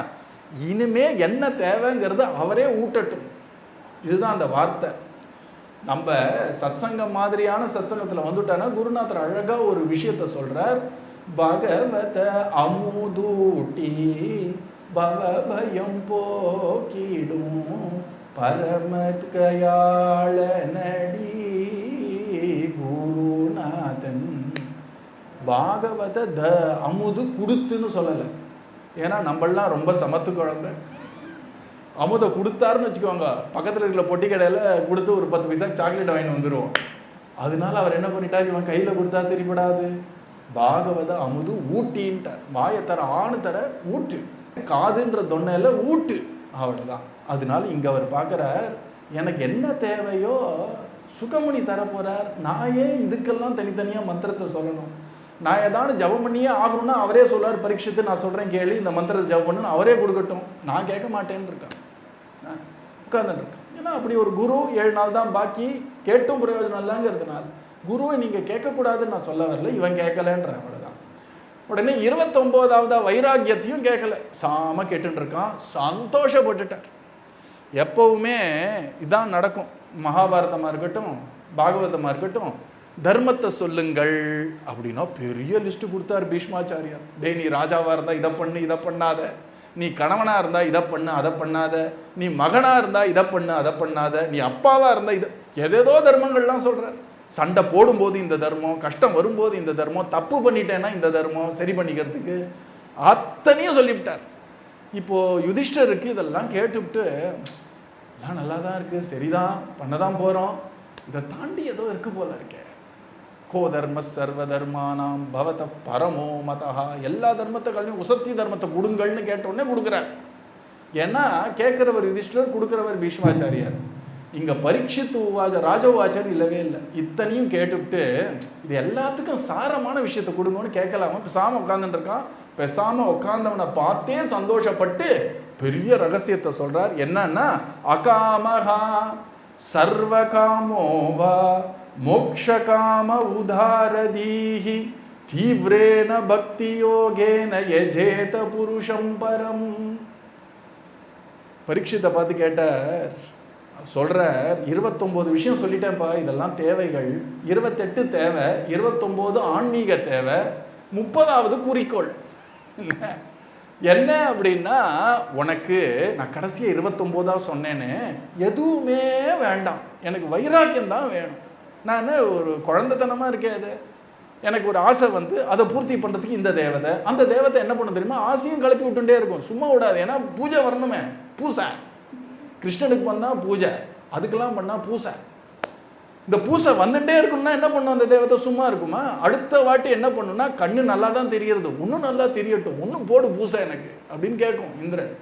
இனிமே என்ன தேவைங்கிறது அவரே ஊட்டட்டும். இதுதான் அந்த வார்த்தை. நம்ம சத்சங்கம் மாதிரியான சத்சங்கத்தில் வந்துட்டானா குருநாதர் அழகாக ஒரு விஷயத்த சொல்கிறார், பகவத அமுதூட்டி பவபயம் போக்கிடும் பரமத் கயாள நடி குருநாதன். பாகவத அமுது கொடுத்துன்னு சொல்லலை, ஏன்னா நம்மளாம் ரொம்ப சமத்து குழந்தை. அமுதை கொடுத்தாருன்னு வச்சுக்கோங்க, பக்கத்தில் இருக்கிற பொட்டி கடையில் கொடுத்து ஒரு 10 பைசா சாக்லேட் வாங்கி வந்துடுவோம். அதனால அவர் என்ன பண்ணிட்டார், இவன் கையில் கொடுத்தா சரிப்படாது, பாகவத அமுது ஊட்டின்ட்டார். வாயை தர ஆணு தர ஊட்டு, காதுன்ற தொன்னையில் ஊட்டு, அவ்வளோதான். அதனால இங்கே அவர் பார்க்குறார், எனக்கு என்ன தேவையோ சுகமுனி தர போகிறார். நான் ஏன் இதுக்கெல்லாம் தனித்தனியாக மந்திரத்தை சொல்லணும்? நான் ஏதாவது ஜபம் பண்ணியே ஆகணும்னா அவரே சொல்கிறார், பரீட்சித்து நான் சொல்கிறேன் கேள்வி, இந்த மந்திரத்தை ஜபம் பண்ணுன்னு அவரே கொடுக்கட்டும், நான் கேட்க மாட்டேன்னு இருக்கேன், உட்கார்ந்துட்டு இருக்கேன். ஏன்னா அப்படி ஒரு குரு 7 நாள் தான் பாக்கி, கேட்டும் பிரயோஜனம் இல்லைங்கிறதுனால குருவை நீங்கள் கேட்கக்கூடாதுன்னு நான் சொல்ல வரல, இவன் கேட்கலன்ற அவ்வளோதான். உடனே 29ஆவதா வைராக்கியத்தையும் கேட்கல, சாம கேட்டுட்டு இருக்கான், சந்தோஷப்பட்டுட்டார். எப்பவுமே இதான் நடக்கும், மகாபாரதமாக இருக்கட்டும் பாகவதமாக இருக்கட்டும், தர்மத்தை சொல்லுங்கள் அப்படின்னா பெரிய லிஸ்ட்டு கொடுத்தார் பீஷ்மாச்சாரியார். டே நீ ராஜாவாக இருந்தால் இதை பண்ணு இதை பண்ணாத, நீ கணவனாக இருந்தால் இதை பண்ணு அதை பண்ணாத, நீ மகனாக இருந்தால் இதை பண்ணு அதை பண்ணாத, நீ அப்பாவாக இருந்தால் இதை எதேதோ தர்மங்கள்லாம் சொல்கிறார். சண்டை போடும்போது இந்த தர்மம், கஷ்டம் வரும்போது இந்த தர்மம், தப்பு பண்ணிட்டேன்னா இந்த தர்மம் சரி பண்ணிக்கிறதுக்கு அத்தனையும் சொல்லிவிட்டார். இப்போ யுதிஷ்டருக்கு இதெல்லாம் கேட்டுவிட்டு எல்லாம் நல்லா தான் இருக்கு, சரிதான், பண்ணதான் போறோம், இதை தாண்டி ஏதோ இருக்கு போல இருக்கே. கோ தர்ம சர்வ தர்மானாம் பவத பரமோ மதஹா, எல்லா தர்மத்தையும் உசத்தி தர்மத்தை கொடுங்கள்னு கேட்டோடனே கொடுக்குறார். ஏன்னா கேட்கிறவர் யுதிஷ்டர், கொடுக்கிறவர் பீஷ்மாச்சாரியார். இங்க பரீட்சித்து ராஜோவாச்சன் இல்லவே இல்லை. இத்தனையும் கேட்டுவிட்டு இது எல்லாத்துக்கும் சாரமான விஷயத்தை கொடுங்கன்னு கேட்கலாமா, பேசாம உட்காந்துட்டு இருக்கான். பேசாம உட்கார்ந்தவனை பார்த்தே சந்தோஷப்பட்டு பெரிய ரகசியத்தை சொல்றார். என்னன்னா, அகாமஹா சர்வகாமோவா மோக்ஷகாம உதாரதீஹி தீவ்ரேன பக்தி யோகேன யஜேத புருஷம் பரம். பரீட்சித்தை பார்த்து கேட்டார், சொல்றார், 29 விஷயம் சொல்லிட்டேன்ப்பா, இதெல்லாம் தேவைகள், 28 தேவை, 29 ஆன்மீக தேவை, 30வது குறிக்கோள் என்ன அப்படின்னா, உனக்கு நான் கடைசியாக 29 சொன்னேன்னு எதுவுமே வேண்டாம், எனக்கு வைராக்கியம் தான் வேணும். நான் ஒரு குழந்தைத்தனமாக இருக்கேன், அது எனக்கு ஒரு ஆசை வந்து அதை பூர்த்தி பண்ணுறதுக்கு இந்த தேவதை அந்த தேவதை என்ன பண்ண தெரியுமா, ஆசையும் கிளப்பி விட்டுட்டே இருக்கும், சும்மா விடாது. ஏன்னா பூஜை வரணுமே, பூசை கிருஷ்ணனுக்கு வந்தால் பூஜை, அதுக்கெல்லாம் பண்ணால் பூசை. இந்த பூசை வந்துட்டே இருக்கும்னா என்ன பண்ணும் அந்த தேவதை, சும்மா இருக்குமா? அடுத்த வாட்டி என்ன பண்ணுன்னா, கண்ணு நல்லா தான் தெரியறது, இன்னும் நல்லா தெரியட்டும், இன்னும் போடு பூசை எனக்கு அப்படின்னு கேட்கும் இந்திரன்.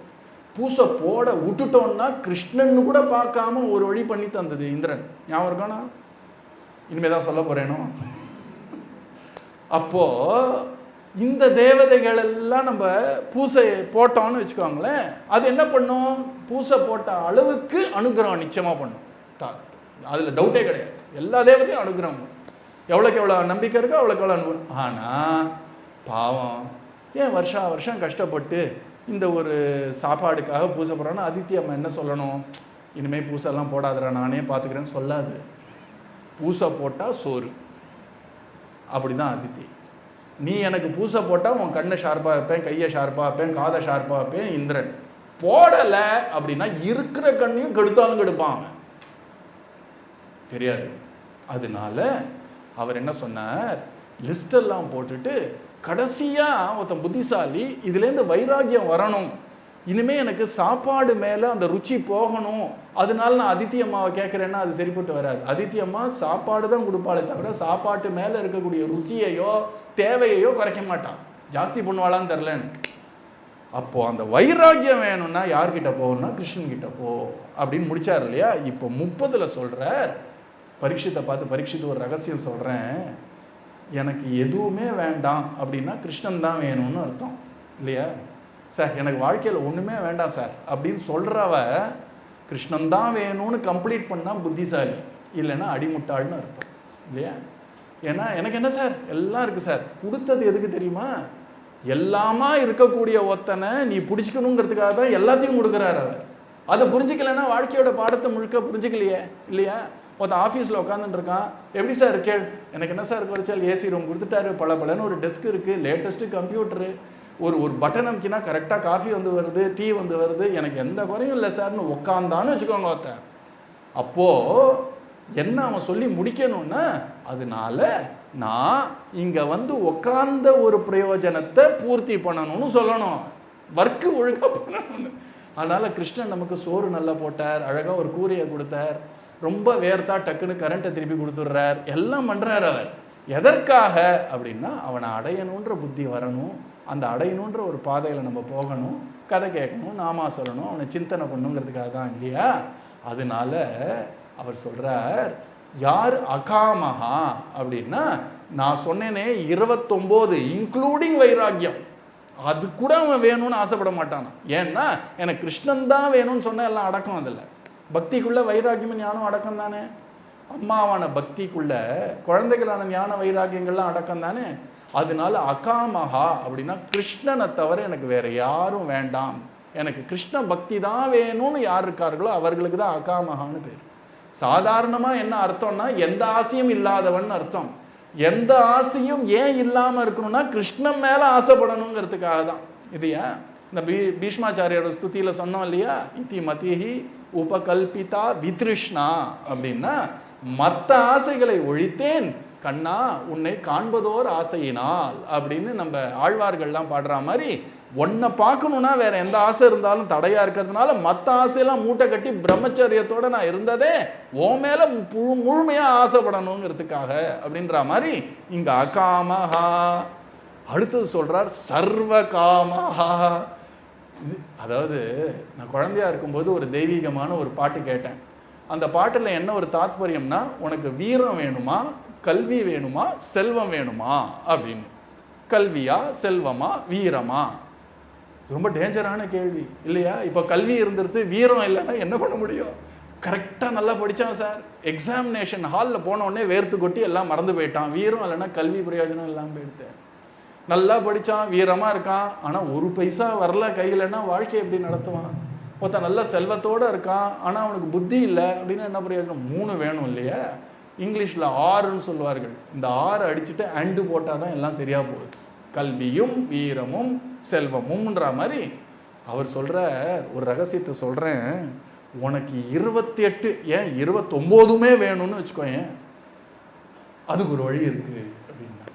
பூசை போட விட்டுட்டோம்னா கிருஷ்ணன் கூட பார்க்காம ஒரு வழி பண்ணி தந்தது இந்திரன். ஞாபகம் இருக்கானா? இனிமே தான் சொல்ல போறேனோ. அப்போ இந்த தேவதைகள் எல்லாம் நம்ம பூசை போட்டோம்னு வச்சுக்கோங்களேன், அது என்ன பண்ணும், பூசை போட்ட அளவுக்கு அனுகிரகம் நிச்சயமா பண்ணும். அதுல டவுட்டே கிடையாது. எல்லா தேவதையும் அனுகிரகம், எவ்வளோக்கு எவ்வளோ நம்பிக்கை இருக்கோ அவ்வளோக்கு எவ்வளோ அனுகிரகம். ஆனா பாவம், ஏன் வருஷம் கஷ்டப்பட்டு இந்த ஒரு சாப்பாடுக்காக பூசை போடுறோன்னா, அதித்தி அம்மா என்ன சொல்லணும், இனிமேல் பூசைலாம் போடாதடா நானே பார்த்துக்கிறேன்னு சொல்லாது. பூசை போட்டால் சோறு, அப்படிதான் அதித்தி. நீ எனக்கு பூசை போட்டால் உன் கண்ணை ஷார்ப்பாக வைப்பேன், கையை ஷார்ப்பாக வைப்பேன், காதை ஷார்ப்பாக வைப்பேன். இந்திரன் போடலை அப்படின்னா இருக்கிற கண்ணையும் கெடுத்தாலும் கெடுப்பான் அவன், தெரியாது. அதனால அவர் என்ன சொன்னார், லிஸ்டெல்லாம் போட்டுட்டு கடைசியாக ஒருத்தன் புத்திசாலி, இதுலேருந்து வைராக்கியம் வரணும், இனிமேல் எனக்கு சாப்பாடு மேலே அந்த ருச்சி போகணும், அதனால நான் அதித்தி அம்மாவை கேட்குறேன்னா அது சரிப்பட்டு வராது. அதித்தி அம்மா சாப்பாடு தான் கொடுப்பாளே தவிர சாப்பாட்டு மேலே இருக்கக்கூடிய ருச்சியையோ தேவையையோ குறைக்க மாட்டான், ஜாஸ்தி பண்ணுவாளான்னு தெரில எனக்கு. அப்போது அந்த வைராக்கியம் வேணும்னா யார்கிட்ட போகணும்னா கிருஷ்ணன் கிட்ட போ அப்படின்னு முடிச்சார் இல்லையா. இப்போ 30ல் சொல்கிறார், பரீட்சித்தை பார்த்து, பரீட்சித்து ஒரு ரகசியம் சொல்கிறேன், எனக்கு எதுவுமே வேண்டாம் அப்படின்னா கிருஷ்ணன் தான் வேணும்னு அர்த்தம் இல்லையா. சார் எனக்கு வாழ்க்கையில் ஒன்றுமே வேண்டாம் சார் அப்படின்னு சொல்கிறவ கிருஷ்ணன் தான் வேணும்னு கம்ப்ளீட் பண்ணால் புத்திசாலி, இல்லைன்னா அடிமுட்டாள்னு அர்த்தம் இல்லையா. ஏன்னா எனக்கு என்ன சார் எல்லாம் இருக்குது சார், கொடுத்தது எதுக்கு தெரியுமா, எல்லாமா இருக்கக்கூடிய ஒத்தனை நீ பிடிச்சிக்கணுங்கிறதுக்காக தான் எல்லாத்தையும் கொடுக்குறாரு அவர். அதை புரிஞ்சிக்கலைன்னா வாழ்க்கையோட பாடத்தை முழுக்க புரிஞ்சிக்கலையே இல்லையா. ஒருத்தன் ஆஃபீஸில் உட்காந்துட்டு இருக்கான், எப்படி சார் இருக்கே, எனக்கு என்ன சார் குறைச்சால் ஏசி ரூம் கொடுத்துட்டாரு, பலன்னு ஒரு டெஸ்க் இருக்குது, லேட்டஸ்ட்டு கம்ப்யூட்டரு, ஒரு பட்டன் அமுக்கினா கரெக்டாக காஃபி வந்து வருது, டீ வந்து வருது, எனக்கு எந்த குறையும் இல்லை சார்னு உட்காந்தான்னு வச்சுக்கோங்க ஒருத்தன். அப்போது என்ன அவன் சொல்லி முடிக்கணும்னா, அதனால நான் இங்கே வந்து உட்கார்ந்த ஒரு பிரயோஜனத்தை பூர்த்தி பண்ணணும்னு சொல்லணும், ஒர்க்கு ஒழுங்காக பண்ணணும்னு. அதனால் கிருஷ்ணன் நமக்கு சோறு நல்லா போட்டார், அழகாக ஒரு கூரையை கொடுத்தார், ரொம்ப வேர்த்தா டக்குன்னு கரண்ட்டை திருப்பி கொடுத்துட்றார், எல்லாம் பண்ணுறார். அவர் எதற்காக அப்படின்னா அவனை அடையணுன்ற புத்தி வரணும், அந்த அடையணுன்ற ஒரு பாதையில் நம்ம போகணும், கதை கேட்கணும், நாமா சொல்லணும், அவனை சிந்தனை பண்ணுங்கிறதுக்காக தான் இல்லையா. அதனால அவர் சொல்கிறார், யார் அகாமஹா அப்படின்னா, நான் சொன்னேனே 29 இன்க்ளூடிங் வைராக்கியம், அது கூட அவன் வேணும்னு ஆசைப்பட மாட்டான். ஏன்னா எனக்கு கிருஷ்ணன் தான் வேணும்னு சொன்னால் எல்லாம் அடக்கம். அதில் பக்திக்குள்ளே வைராக்கியம் ஞானம் அடக்கம் தானே, அம்மாவான பக்திக்குள்ள குழந்தைகளான ஞான வைராக்கியங்கள்லாம் அடக்கம் தானே. அதனால அகாமஹா அப்படின்னா கிருஷ்ணனை தவிர எனக்கு வேற யாரும் வேண்டாம், எனக்கு கிருஷ்ண பக்தி தான் வேணும்னு யார் இருக்கார்களோ அவர்களுக்கு தான் அகாமஹான்னு பேர். சாதாரணமாக என்ன அர்த்தம்னா எந்த ஆசையும் இல்லாதவன் அர்த்தம். எந்த ஆசையும் ஏன் இல்லாமல் இருக்கணும்னா கிருஷ்ணன் மேலே ஆசைப்படணுங்கிறதுக்காக தான். இல்லையா, இந்த பீஷ்மாச்சாரியோட ஸ்துதியில் சொன்னோம் இல்லையா, இத்தி மதிஹி உபகல்பிதா வித்ருஷ்ணா அப்படின்னா மற்ற ஆசைகளை ஒழித்தேன் கண்ணா உன்னை காண்பதோர் ஆசையினால் அப்படின்னு நம்ம ஆழ்வார்கள்லாம் பாடுற மாதிரி, உன்னை பார்க்கணுன்னா வேற எந்த ஆசை இருந்தாலும் தடையா இருக்கிறதுனால மற்ற ஆசையெல்லாம் மூட்டை கட்டி பிரம்மச்சரியத்தோட நான் இருந்ததே ஓ மேல முழுமையா ஆசைப்படணுங்கிறதுக்காக அப்படின்ற மாதிரி இங்க அகாமஹா. அடுத்தது சொல்றார் சர்வ காமஹா. அதாவது நான் குழந்தையா இருக்கும்போது ஒரு தெய்வீகமான ஒரு பாட்டு கேட்டேன். அந்த பாட்டில் என்ன ஒரு தாத்பரியம்னா, உனக்கு வீரம் வேணுமா, கல்வி வேணுமா, செல்வம் வேணுமா அப்படின்னு. கல்வியா, செல்வமா, வீரமா? ரொம்ப டேஞ்சரான கேள்வி இல்லையா? இப்போ கல்வி இருந்துருது, வீரம் இல்லைன்னா என்ன பண்ண முடியும்? கரெக்டாக நல்லா படித்தான் சார், எக்ஸாமினேஷன் ஹாலில் போன உடனே வேர்த்து கொட்டி எல்லாம் மறந்து போயிட்டான். வீரம் இல்லைன்னா கல்வி பிரயோஜனம் இல்லாமல் போயிடுத்தேன். நல்லா படித்தான், வீரமாக இருக்கான், ஆனால் ஒரு பைசா வரல கையிலன்னா வாழ்க்கையை எப்படி நடத்துவான்? ஒருத்தன் நல்ல செல்வத்தோடு இருக்கான், ஆனால் அவனுக்கு புத்தி இல்லை அப்படின்னா என்ன பிரயோஜனம்? 3 வேணும் இல்லையா? இங்கிலீஷில் ஆறுன்னு சொல்லுவார்கள். இந்த 6 அடிச்சுட்டு அண்டு போட்டால் தான் எல்லாம் சரியாக போகுது. கல்வியும் வீரமும் செல்வமும்ன்ற மாதிரி அவர் சொல்கிற ஒரு ரகசியத்தை சொல்கிறேன். உனக்கு 28 ஏன் 29மே வேணும்னு வச்சுக்கோயேன், அதுக்கு ஒரு வழி இருக்குது அப்படின்னா.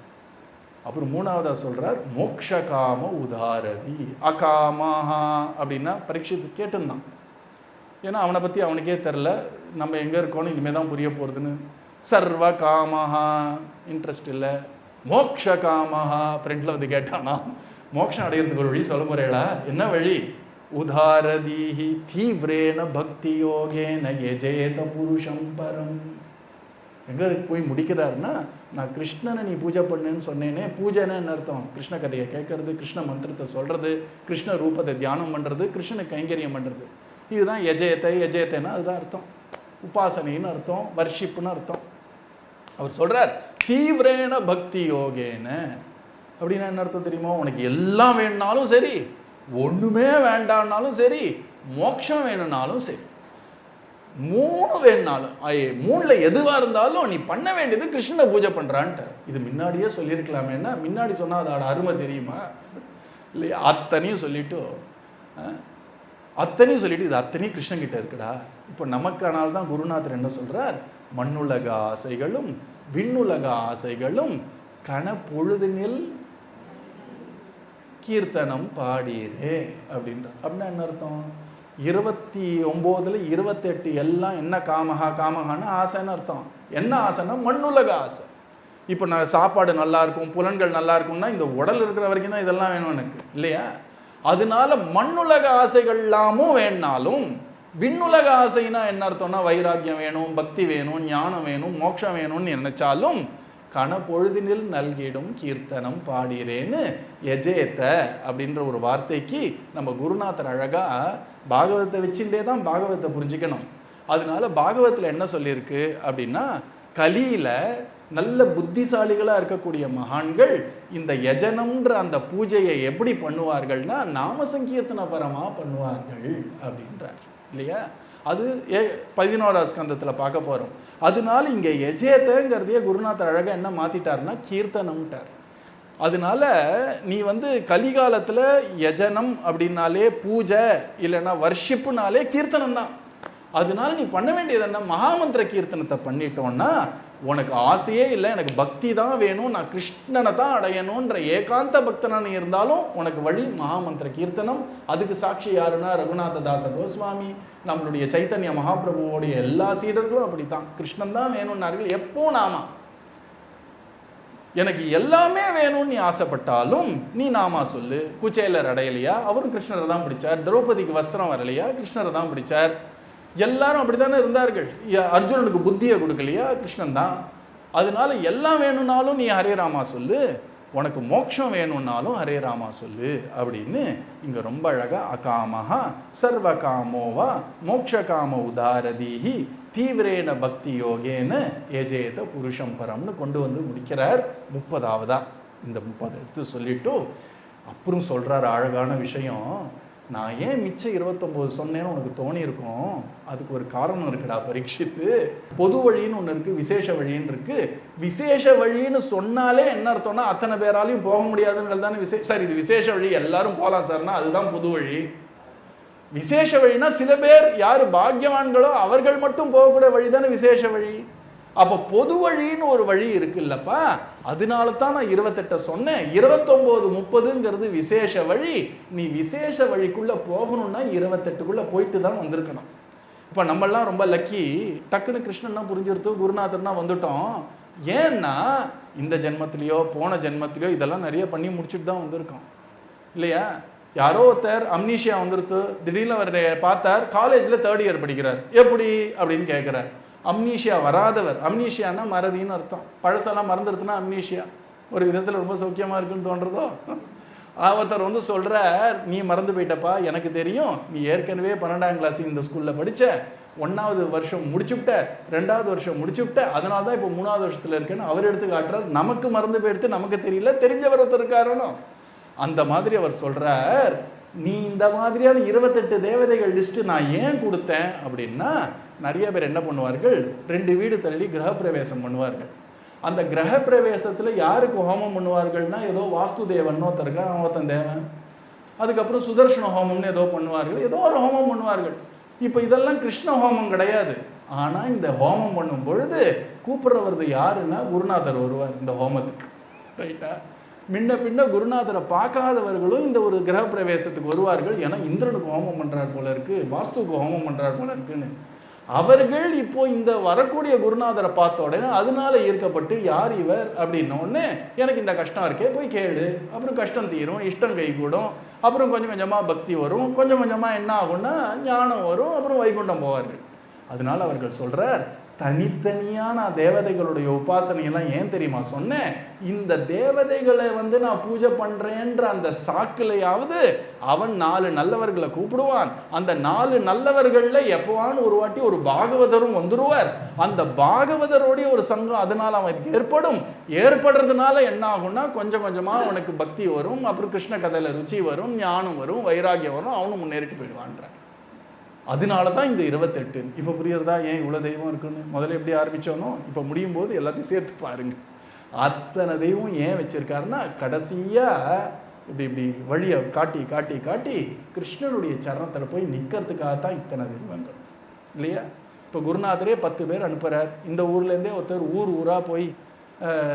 அப்புறம் 3வதா சொல்கிறார் மோக்ஷகாம உதாரதி அகாமஹா அப்படின்னா. பரீட்சித்து கேட்டுருந்தான், ஏன்னா அவனை பற்றி அவனுக்கே தெரில, நம்ம எங்கே இருக்கோன்னு இனிமேல் தான் புரிய போகிறதுன்னு. சர்வ காமஹா இன்ட்ரெஸ்ட் இல்லை, மோக்ஷ காமஹா ஃப்ரெண்டில் வந்து கேட்டானா, மோக்ஷம் அடையிறதுக்கு ஒரு வழி சொல்ல போகிறேடா, என்ன வழி? உதாரதீஹி தீவிரேன பக்தி யோகேன யஜேத புருஷம் பரம். எங்கே போய் முடிக்கிறாருன்னா, நான் கிருஷ்ணனை நீ பூஜை பண்ணுன்னு சொன்னேனே, பூஜைன்னு என்ன அர்த்தம்? கிருஷ்ண கதையை கேட்கறது, கிருஷ்ண மந்திரத்தை சொல்கிறது, கிருஷ்ண ரூபத்தை தியானம் பண்ணுறது, கிருஷ்ணனை கைங்கரியம் பண்ணுறது. இதுதான் யஜேத்தைன்னா அதுதான் அர்த்தம். உபாசனைன்னு அர்த்தம், வர்ஷிப்புன்னு அர்த்தம். அவர் சொல்றார் தீவிரேன பக்தி யோகேன அப்படின்னா என்ன அர்த்தம் தெரியுமா? உனக்கு எல்லாம் வேணும்னாலும் சரி, ஒண்ணுமே வேண்டாம்னாலும் சரி, மோட்சம் வேணும்னாலும் சரி, 3 வேணும்னாலும் 3ல எதுவா இருந்தாலும் நீ பண்ண வேண்டியது கிருஷ்ணனை பூஜை பண்றான்ட்டு. இது முன்னாடியே சொல்லியிருக்கலாமேன்னா, முன்னாடி சொன்னா அதோட அருமை தெரியுமா இல்லையா? அத்தனையும் சொல்லிட்டு இது அத்தனையும் கிருஷ்ணன் கிட்ட இருக்குடா. இப்போ நமக்கானால் தான் குருநாதர் என்ன சொல்றார்? மண்ணுலக ஆசைகளும் விண்ணுலக ஆசைகளும் கண பொழுதுனில் கீர்த்தனம் பாடீரே அப்படின்ற. அப்படின்னா என்ன அர்த்தம்? 29ல் 28 எல்லாம் என்ன காமகான்னு ஆசைன்னு அர்த்தம். என்ன ஆசைன்னா மண்ணுலக ஆசை. இப்போ நான் சாப்பாடு நல்லா இருக்கும், புலன்கள் நல்லா இருக்கும்னா இந்த உடல் இருக்கிற வரைக்கும் தான் இதெல்லாம் வேணும் எனக்கு இல்லையா? அதனால மண்ணுலக ஆசைகள் எல்லாமும் வேணாலும், விண்ணுலக ஆசைனா என்ன அர்த்தம்னா வைராக்கியம் வேணும், பக்தி வேணும், ஞானம் வேணும், மோட்சம் வேணும்னு நினைச்சாலும் கண பொழுதினில் நல்கிடும் கீர்த்தனம் பாடிறேன்னு எஜேத்த அப்படின்ற ஒரு வார்த்தைக்கு நம்ம குருநாதர் அழகா பாகவத்தை வச்சுட்டே தான் பாகவத்தை புரிஞ்சுக்கணும். அதனால பாகவத்தில் என்ன சொல்லியிருக்கு அப்படின்னா, கலியில நல்ல புத்திசாலிகளாக இருக்கக்கூடிய மகான்கள் இந்த யஜனம்ன்ற அந்த பூஜையை எப்படி பண்ணுவார்கள்னா நாம சங்கீர்த்தன பரமாக பண்ணுவார்கள் அப்படின்றார் இல்லையா? அது 11ஆவது ஸ்கந்தத்தில் பார்க்க போகிறோம். அதனால இங்கே யஜேத்தங்கிறதையே குருநாதர் அழகாக என்ன மாற்றிட்டார்னா கீர்த்தனம்ட்டார். அதனால நீ கலிகாலத்தில் யஜனம் அப்படின்னாலே பூஜை இல்லைன்னா வர்ஷிப்புனாலே கீர்த்தனம் தான். அதனால நீ பண்ண வேண்டியது என்ன? மகாமந்திர கீர்த்தனத்தை பண்ணிட்டோன்னா உனக்கு ஆசையே இல்லை, எனக்கு பக்தி தான் வேணும், நான் கிருஷ்ணனை தான் அடையணுன்ற ஏகாந்த பக்தனாக நீ இருந்தாலும் உனக்கு வழி மகாமந்திர கீர்த்தனம். அதுக்கு சாட்சி யாருன்னா ரகுநாத தாச கோஸ்வாமி, நம்மளுடைய சைத்தன்ய மகாபிரபுவோடைய எல்லா சீடர்களும் அப்படித்தான், கிருஷ்ணன் தான் வேணும்னார்கள். எப்போ நாமா எனக்கு எல்லாமே வேணும்னு நீ ஆசைப்பட்டாலும் நீ நாமா சொல்லு. குச்சேலர் அடையலையா? அவரும் கிருஷ்ணரை தான் பிடிச்சார். திரௌபதிக்கு வஸ்திரம் வரலையா? கிருஷ்ணரை தான் பிடிச்சார். எல்லாரும் அப்படித்தானே இருந்தார்கள். அர்ஜுனனுக்கு புத்தியை கொடுக்கலையா? கிருஷ்ணன் தான். அதனால எல்லாம் வேணும்னாலும் நீ ஹரே ராமா சொல்லு, உனக்கு மோட்சம் வேணும்னாலும் ஹரே ராமா சொல்லு அப்படின்னு இங்க ரொம்ப அழகா அகாமஹா சர்வ காமோவா மோட்ச காம உதாரதீஹி தீவிரேன பக்தி யோகேன ஏஜேத புருஷம் பரம்னு கொண்டு முடிக்கிறார் 30ஆவதா. இந்த 30 எடுத்து சொல்லிட்டு அப்புறம் சொல்றார் அழகான விஷயம். நான் ஏன் மிச்சம் 29 சொன்னேன்னு உனக்கு தோணி இருக்கும். அதுக்கு ஒரு காரணம் இருக்குடா பரீட்சித்து. பொது வழின்னு ஒன்று இருக்கு, விசேஷ வழின்னு இருக்கு. விசேஷ வழின்னு சொன்னாலே என்ன அர்த்தம்னா அத்தனை பேராலையும் போக முடியாதுங்கிறது தானே சார் இது விசேஷ வழி, எல்லாரும் போகலாம் சார்னா அதுதான் பொது வழி. விசேஷ வழினா சில பேர் யார் பாக்கியவான்களோ அவர்கள் மட்டும் போகக்கூடிய வழி தானே விசேஷ வழி. அப்போ பொது வழின்னு ஒரு வழி இருக்குல்லப்பா, அதனால தான் நான் 28 சொன்னேன். 29 30ங்கிறது விசேஷ வழி. நீ விசேஷ வழிக்குள்ள போகணும்னா 28க்குள்ள போயிட்டு தான் வந்திருக்கணும். இப்போ நம்மெல்லாம் ரொம்ப லக்கி, டக்குன்னு கிருஷ்ணன்னா புரிஞ்சிருத்து, குருநாதர்னா வந்துட்டோம். ஏன்னா இந்த ஜென்மத்திலையோ போன ஜென்மத்திலையோ இதெல்லாம் நிறைய பண்ணி முடிச்சுட்டு தான் வந்திருக்கோம் இல்லையா? யாரோ ஒருத்தர் அம்னீஷியா வந்துருத்து, திடீர்னு அவர் பார்த்தார், காலேஜில் 3rd இயர் படிக்கிறார், எப்படி அப்படின்னு கேட்குறார். அம்னீஷியா வராதவர், அம்னீஷியானா மறதின்னு அர்த்தம். பழசெல்லாம் மறந்துடுதுன்னா அம்னீஷியா. ஒரு விதத்தில் ரொம்ப சௌக்கியமாக இருக்குன்னு தோன்றதோ. ஒருத்தர் வந்து சொல்கிறார், நீ மறந்து போயிட்டப்பா, எனக்கு தெரியும், நீ ஏற்கனவே 12ஆம் கிளாஸ் இந்த ஸ்கூலில் படித்த, 1வது வருஷம் முடிச்சுவிட்ட, 2வது வருஷம் முடிச்சுவிட்ட, அதனால தான் இப்போ 3வது வருஷத்தில் இருக்கேன்னு அவர் எடுத்து காட்டுறார். நமக்கு மறந்து போயிடுத்து, நமக்கு தெரியல, தெரிஞ்சவர் ஒருத்தர் இருக்காருன்னு. அந்த மாதிரி அவர் சொல்கிறார், நீ இந்த மாதிரியான 28 தேவதைகள் லிஸ்ட்டு நான் ஏன் கொடுத்தேன் அப்படின்னா, நிறைய பேர் என்ன பண்ணுவார்கள், 2 வீடு தள்ளி கிரகப்பிரவேசம் பண்ணுவார்கள். அந்த கிரகப்பிரவேசத்தில் யாருக்கு ஹோமம் பண்ணுவார்கள்னா, ஏதோ வாஸ்து தேவன் ஒருத்தருக்கா, ஒருத்தன் தேவன், அதுக்கப்புறம் சுதர்ஷன ஹோமம்னு ஏதோ பண்ணுவார்கள், ஏதோ ஒரு ஹோமம் பண்ணுவார்கள். இப்போ இதெல்லாம் கிருஷ்ண ஹோமம் கிடையாது. ஆனால் இந்த ஹோமம் பண்ணும் பொழுது கூப்பிடுறவது யாருன்னா குருநாதர் வருவார் இந்த ஹோமத்துக்கு. ரைட்டா? முன்ன பின்ன குருநாதரை பார்க்காதவர்களும் இந்த ஒரு கிரகப்பிரவேசத்துக்கு வருவார்கள். ஏன்னா இந்திரனுக்கு ஹோமம் பண்ணுறார் போல இருக்கு, வாஸ்துக்கு ஹோமம் பண்ணுறார் போல இருக்குன்னு. அவர்கள் இப்போ இந்த வரக்கூடிய குருநாதரை பார்த்த உடனே அதனால ஈர்க்கப்பட்டு, யார் இவர் அப்படின்னோடனே, எனக்கு இந்த கஷ்டம் இருக்கே, போய் கேளு, அப்புறம் கஷ்டம் தீரும், இஷ்டம் கை கூடும், அப்புறம் கொஞ்சம் கொஞ்சமாக பக்தி வரும், கொஞ்சம் கொஞ்சமாக என்ன ஆகும்னா ஞானம் வரும், அப்புறம் வைகுண்டம் போவார்கள். அதனால அவர்கள் சொல்கிறார், தனித்தனியான தேவதைகளுடைய உபாசனையெல்லாம் ஏன் தெரியுமா சொன்னேன், இந்த தேவதைகளை வந்து நான் பூஜை பண்ணுறேன்ற அந்த சாக்கிலையாவது அவன் 4 நல்லவர்களை கூப்பிடுவான். அந்த 4 நல்லவர்களில் எப்போவான்னு ஒரு வாட்டி ஒரு பாகவதரும் வந்துடுவார். அந்த பாகவதரோடைய ஒரு சங்கம் அதனால் அவனுக்கு ஏற்படுறதுனால என்ன ஆகும்னா, கொஞ்சம் கொஞ்சமாக அவனுக்கு பக்தி வரும், அப்புறம் கிருஷ்ண கதையில் ருச்சி வரும், ஞானம் வரும், வைராகியம் வரும், அவனும் முன்னேறிட்டு போயிடுவான்ற. அதனால தான் இந்த 28. இப்போ புரியுறதா ஏன் இவ்வளோ தெய்வம் இருக்குன்னு? முதல்ல எப்படி ஆரம்பித்தோனோ இப்போ முடியும் போது எல்லாத்தையும் சேர்த்து பாருங்க. அத்தனை தெய்வம் ஏன் வச்சிருக்காருன்னா, கடைசியாக இப்படி வழியை காட்டி காட்டி காட்டி கிருஷ்ணனுடைய சரணத்தில் போய் நிற்கிறதுக்காகத்தான் இத்தனை தெய்வங்கள் இல்லையா? இப்போ குருநாதரே 10 பேர் அனுப்புகிறார். இந்த ஊர்லேருந்தே ஒருத்தர் ஊராக போய்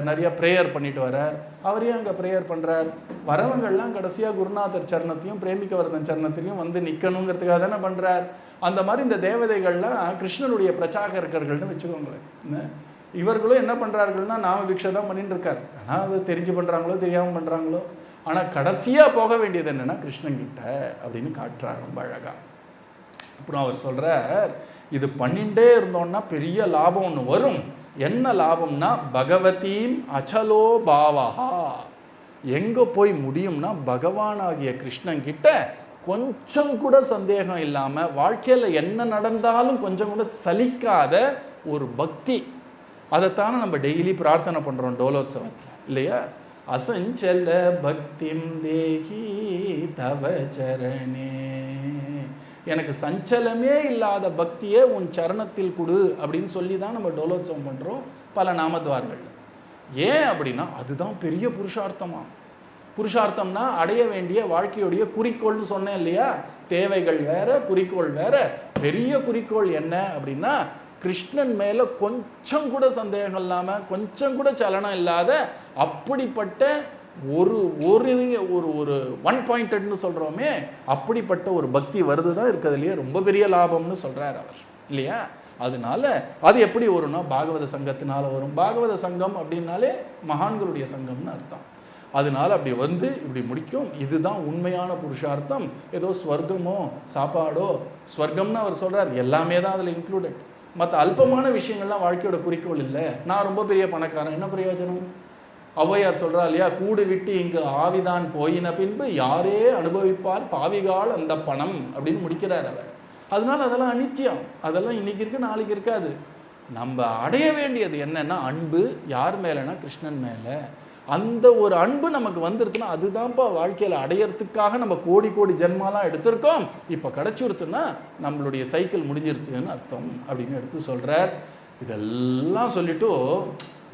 நிறையா ப்ரேயர் பண்ணிட்டு வர்றார். அவரையும் அங்கே ப்ரேயர் பண்ணுறார். வரவங்கள்லாம் கடைசியாக குருநாதர் சரணத்தையும் பிரேமிகவர்தன் சரணத்திலையும் வந்து நிற்கணுங்கிறதுக்காக தானே பண்ணுறார். அந்த மாதிரி இந்த தேவதைகள்லாம் கிருஷ்ணனுடைய பிரச்சாரகர்கள்னு வச்சுக்கோங்களேன். இவர்களும் என்ன பண்ணுறார்கள்னா, நாம பிக்ஷை தான் பண்ணிட்டு இருக்கார். ஆனால் அது தெரிஞ்சு பண்ணுறாங்களோ தெரியாமல் பண்ணுறாங்களோ, ஆனால் கடைசியாக போக வேண்டியது என்னென்னா கிருஷ்ணன்கிட்ட அப்படின்னு காட்டுறார் ரொம்ப அழகாக. அப்புறம் அவர் சொல்கிறார், இது பண்ணிகிட்டே இருந்தோன்னா பெரிய லாபம் ஒன்று வரும். என்ன லாபம்னா, பகவதீம் அச்சலோ பாவஹா, எங்கே போய் முடியும்னா பகவானாகிய கிருஷ்ணன் கிட்ட கொஞ்சம் கூட சந்தேகம் இல்லாமல், வாழ்க்கையில் என்ன நடந்தாலும் கொஞ்சம் கூட சலிக்காத ஒரு பக்தி. அதைத்தானே நம்ம டெய்லி பிரார்த்தனை பண்ணுறோம் டோலோத்சவத்தில் இல்லையா? அசஞ்சல பக்திம் தேகி தவ சரணே, எனக்கு சஞ்சலமே இல்லாத பக்தியே உன் சரணத்தில் கொடு அப்படின்னு சொல்லி தான் நம்ம டோலோத்சவம் பண்ணுறோம் பல நாமத்வார்கள். ஏன் அப்படின்னா, அதுதான் பெரிய புருஷார்த்தம்னா அடைய வேண்டிய வாழ்க்கையுடைய குறிக்கோள்னு சொன்னேன் இல்லையா? தேவைகள் வேற, குறிக்கோள் வேற. பெரிய குறிக்கோள் என்ன அப்படின்னா, கிருஷ்ணன் மேலே கொஞ்சம் கூட சந்தேகம் இல்லாமல், கொஞ்சம் கூட சலனம் இல்லாத அப்படிப்பட்ட ஒரு ஒரு ஒரு 1 பாயிண்டட்னு சொல்கிறோமே, அப்படிப்பட்ட ஒரு பக்தி வருது தான் இருக்கிறதுலையே ரொம்ப பெரிய லாபம்னு சொல்கிறார் அவர் இல்லையா? அதனால அது எப்படி வரும்னா, பாகவத சங்கத்தினால வரும். பாகவத சங்கம் அப்படின்னாலே மகான்களுடைய சங்கம்னு அர்த்தம். அதனால அப்படி வந்து இப்படி முடிக்கும். இதுதான் உண்மையான புருஷார்த்தம். ஏதோ ஸ்வர்க்கமோ சாப்பாடோ, ஸ்வர்க்கம்னு அவர் சொல்கிறார், எல்லாமே தான் அதில் இன்க்ளூடட். மற்ற அல்பமான விஷயங்கள்லாம் வாழ்க்கையோட குறிக்கோள் இல்லை. நான் ரொம்ப பெரிய பணக்காரன், என்ன பிரயோஜனம்? ஔவையார் சொல்கிறா இல்லையா, கூடு விட்டு இங்கு ஆவிதான் போயின பின்பு யாரே அனுபவிப்பார் பாவிகால் அந்த பணம் அப்படின்னு முடிக்கிறார் அவர். அதனால அதெல்லாம் அனித்தியம், அதெல்லாம் இன்னைக்கு இருக்கு நாளைக்கு இருக்காது. நம்ம அடைய வேண்டியது என்னன்னா அன்பு. யார் மேலேனா கிருஷ்ணன் மேலே. அந்த ஒரு அன்பு நமக்கு வந்துருதுன்னா அதுதான்ப்பா வாழ்க்கையில் அடையிறதுக்காக நம்ம கோடி கோடி ஜென்மாலாம் எடுத்திருக்கோம். இப்போ கிடச்சிருத்துன்னா நம்மளுடைய சைக்கிள் முடிஞ்சிருக்குன்னு அர்த்தம் அப்படின்னு எடுத்து சொல்கிறார். இதெல்லாம் சொல்லிட்டு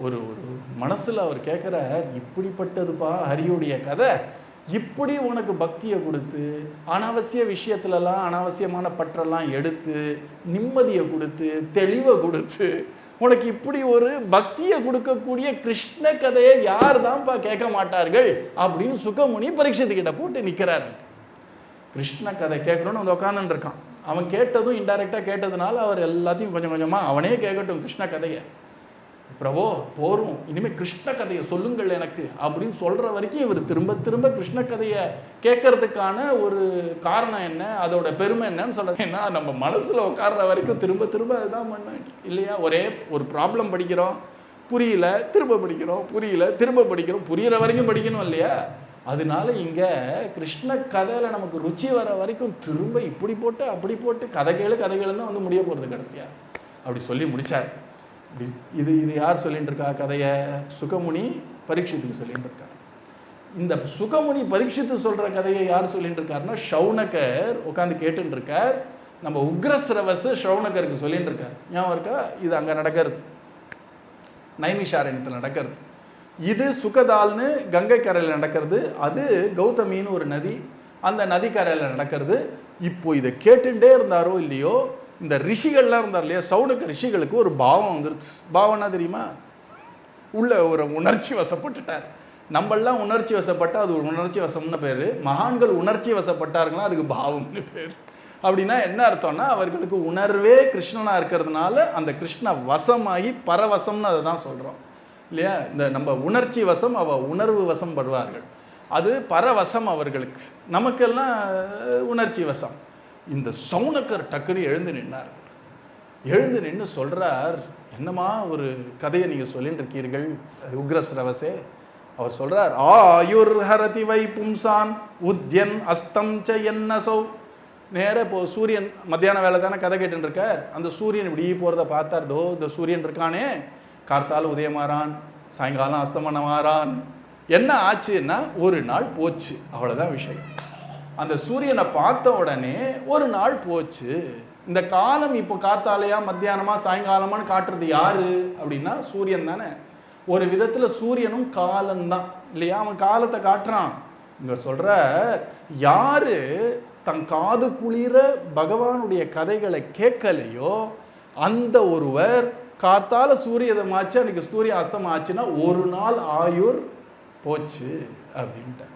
ஒரு ஒரு மனசில் அவர் கேட்குறார், இப்படிப்பட்டதுப்பா ஹரியுடைய கதை. இப்படி உனக்கு பக்தியை கொடுத்து, அனாவசிய விஷயத்துலலாம் அனாவசியமான பற்றெல்லாம் எடுத்து, நிம்மதியை கொடுத்து, தெளிவை கொடுத்து, உனக்கு இப்படி ஒரு பக்தியை கொடுக்கக்கூடிய கிருஷ்ண கதையை யார் தான்ப்பா கேட்க மாட்டார்கள் அப்படின்னு சுகமுனி பரீட்சித்துக்கிட்ட போட்டு நிற்கிறாரு. கிருஷ்ண கதை கேட்கணும்னு வந்து உட்காந்துட்டு இருக்கான். அவன் கேட்டதும் இன்டைரக்டாக கேட்டதுனால அவர் எல்லாத்தையும் கொஞ்சம் கொஞ்சமாக அவனே கேட்கட்டும் கிருஷ்ண கதையை. பிரபோ போரும், இனிமேல் கிருஷ்ண கதையை சொல்லுங்கள் எனக்கு அப்படின்னு சொல்கிற வரைக்கும் இவர் திரும்ப திரும்ப கிருஷ்ண கதையை கேட்கறதுக்கான ஒரு காரணம் என்ன, அதோட பெருமை என்னன்னு சொல்கிறது. ஏன்னா நம்ம மனசில் உட்கார்ற வரைக்கும் திரும்ப திரும்ப அதுதான் பண்ண இல்லையா. ஒரே ஒரு ப்ராப்ளம் படிக்கிறோம், புரியல, திரும்ப படிக்கிறோம், புரியல, திரும்ப படிக்கிறோம், புரிகிற வரைக்கும் படிக்கணும் இல்லையா. அதனால இங்கே கிருஷ்ண கதையில் நமக்கு ருச்சி வர வரைக்கும் திரும்ப இப்படி போட்டு அப்படி போட்டு கதைகளும் தான் வந்து முடிய போகிறது கடைசியாக. அப்படி சொல்லி முடித்தார். இது யார் சொல்லிட்டு இருக்கா கதையை? சுகமுனி பரீட்சித்துக்கு சொல்லிட்டு இருக்கார். இந்த சுகமுனி பரீட்சித்து சொல்கிற கதையை யார் சொல்லிட்டு இருக்காருன்னா ஷௌனகர் உட்காந்து கேட்டுன்னு இருக்கார். நம்ம உக்ரஸ்ரவஸ் ஷௌனகருக்கு சொல்லிட்டு இருக்கார். ஞாபகம் இருக்கா? இது அங்கே நடக்கிறது, நைமிஷாரண்யத்தில் நடக்கிறது. இது சுகதால்னு கங்கை கரையில் நடக்கிறது. அது கௌதமின்னு ஒரு நதி, அந்த நதி கரையில் நடக்கிறது. இப்போ இதை கேட்டுட்டே இருந்தாரோ இல்லையோ, இந்த ரிஷிகள்லாம் இருந்தார் இல்லையா, சௌனக ரிஷிகளுக்கு ஒரு பாவம் வந்துருச்சு. பாவம்னா தெரியுமா? உள்ள ஒரு உணர்ச்சி வசப்பட்டுட்டார். நம்மளாம் உணர்ச்சி வசப்பட்டால் அது ஒரு உணர்ச்சி வசம்னு பேர். மகான்கள் உணர்ச்சி வசப்பட்டாருங்களா அதுக்கு பாவம்னு பேர். அப்படின்னா என்ன அர்த்தம்னா அவர்களுக்கு உணர்வே கிருஷ்ணனாக இருக்கிறதுனால அந்த கிருஷ்ண வசமாகி பரவசம்னு அதை தான் சொல்கிறோம் இல்லையா. இந்த நம்ம உணர்ச்சி வசம், உணர்வு வசம் படுவார்கள், அது பரவசம் அவர்களுக்கு. நமக்கெல்லாம் உணர்ச்சி வசம். இந்த சௌனகர் டக்குன்னு எழுந்து நின்னார். எழுந்து நின்று சொல்கிறார், என்னம்மா ஒரு கதையை நீங்கள் சொல்லிட்டு இருக்கீர்கள் உக்ரஸ்ரவசே. அவர் சொல்கிறார், ஆயுர் ஹரதி வை பும்சான் உத்யன் அஸ்தம் ச என்னசௌ. நேராக இப்போ சூரியன் மத்தியான வேலை தானே கதை கேட்டுன்னு இருக்கார். அந்த சூரியன் இப்படி போகிறத பார்த்தார். தோ இந்த சூரியன் இருக்கானே, கார்த்தால் உதயமாறான், சாயங்காலம் அஸ்தமனமாறான். என்ன ஆச்சுன்னா ஒரு நாள் போச்சு, அவ்வளோதான் விஷயம். அந்த சூரியனை பார்த்த உடனே ஒரு நாள் போச்சு. இந்த காலம் இப்போ கார்த்தாலையா மத்தியானமா சாயங்காலமான்னு காட்டுறது யாரு அப்படின்னா சூரியன் தானே. ஒரு விதத்தில் சூரியனும் காலம்தான் இல்லையா. அவன் காலத்தை காட்டுறான். இங்க சொல்ற யாரு தன் காது குளிர பகவானுடைய கதைகளை கேட்கலையோ அந்த ஒருவர் கார்த்தால சூரியதமாச்சு, அன்னைக்கு சூரிய அஸ்தமாச்சுன்னா ஒரு நாள் ஆயுர் போச்சு அப்படின்ட்டு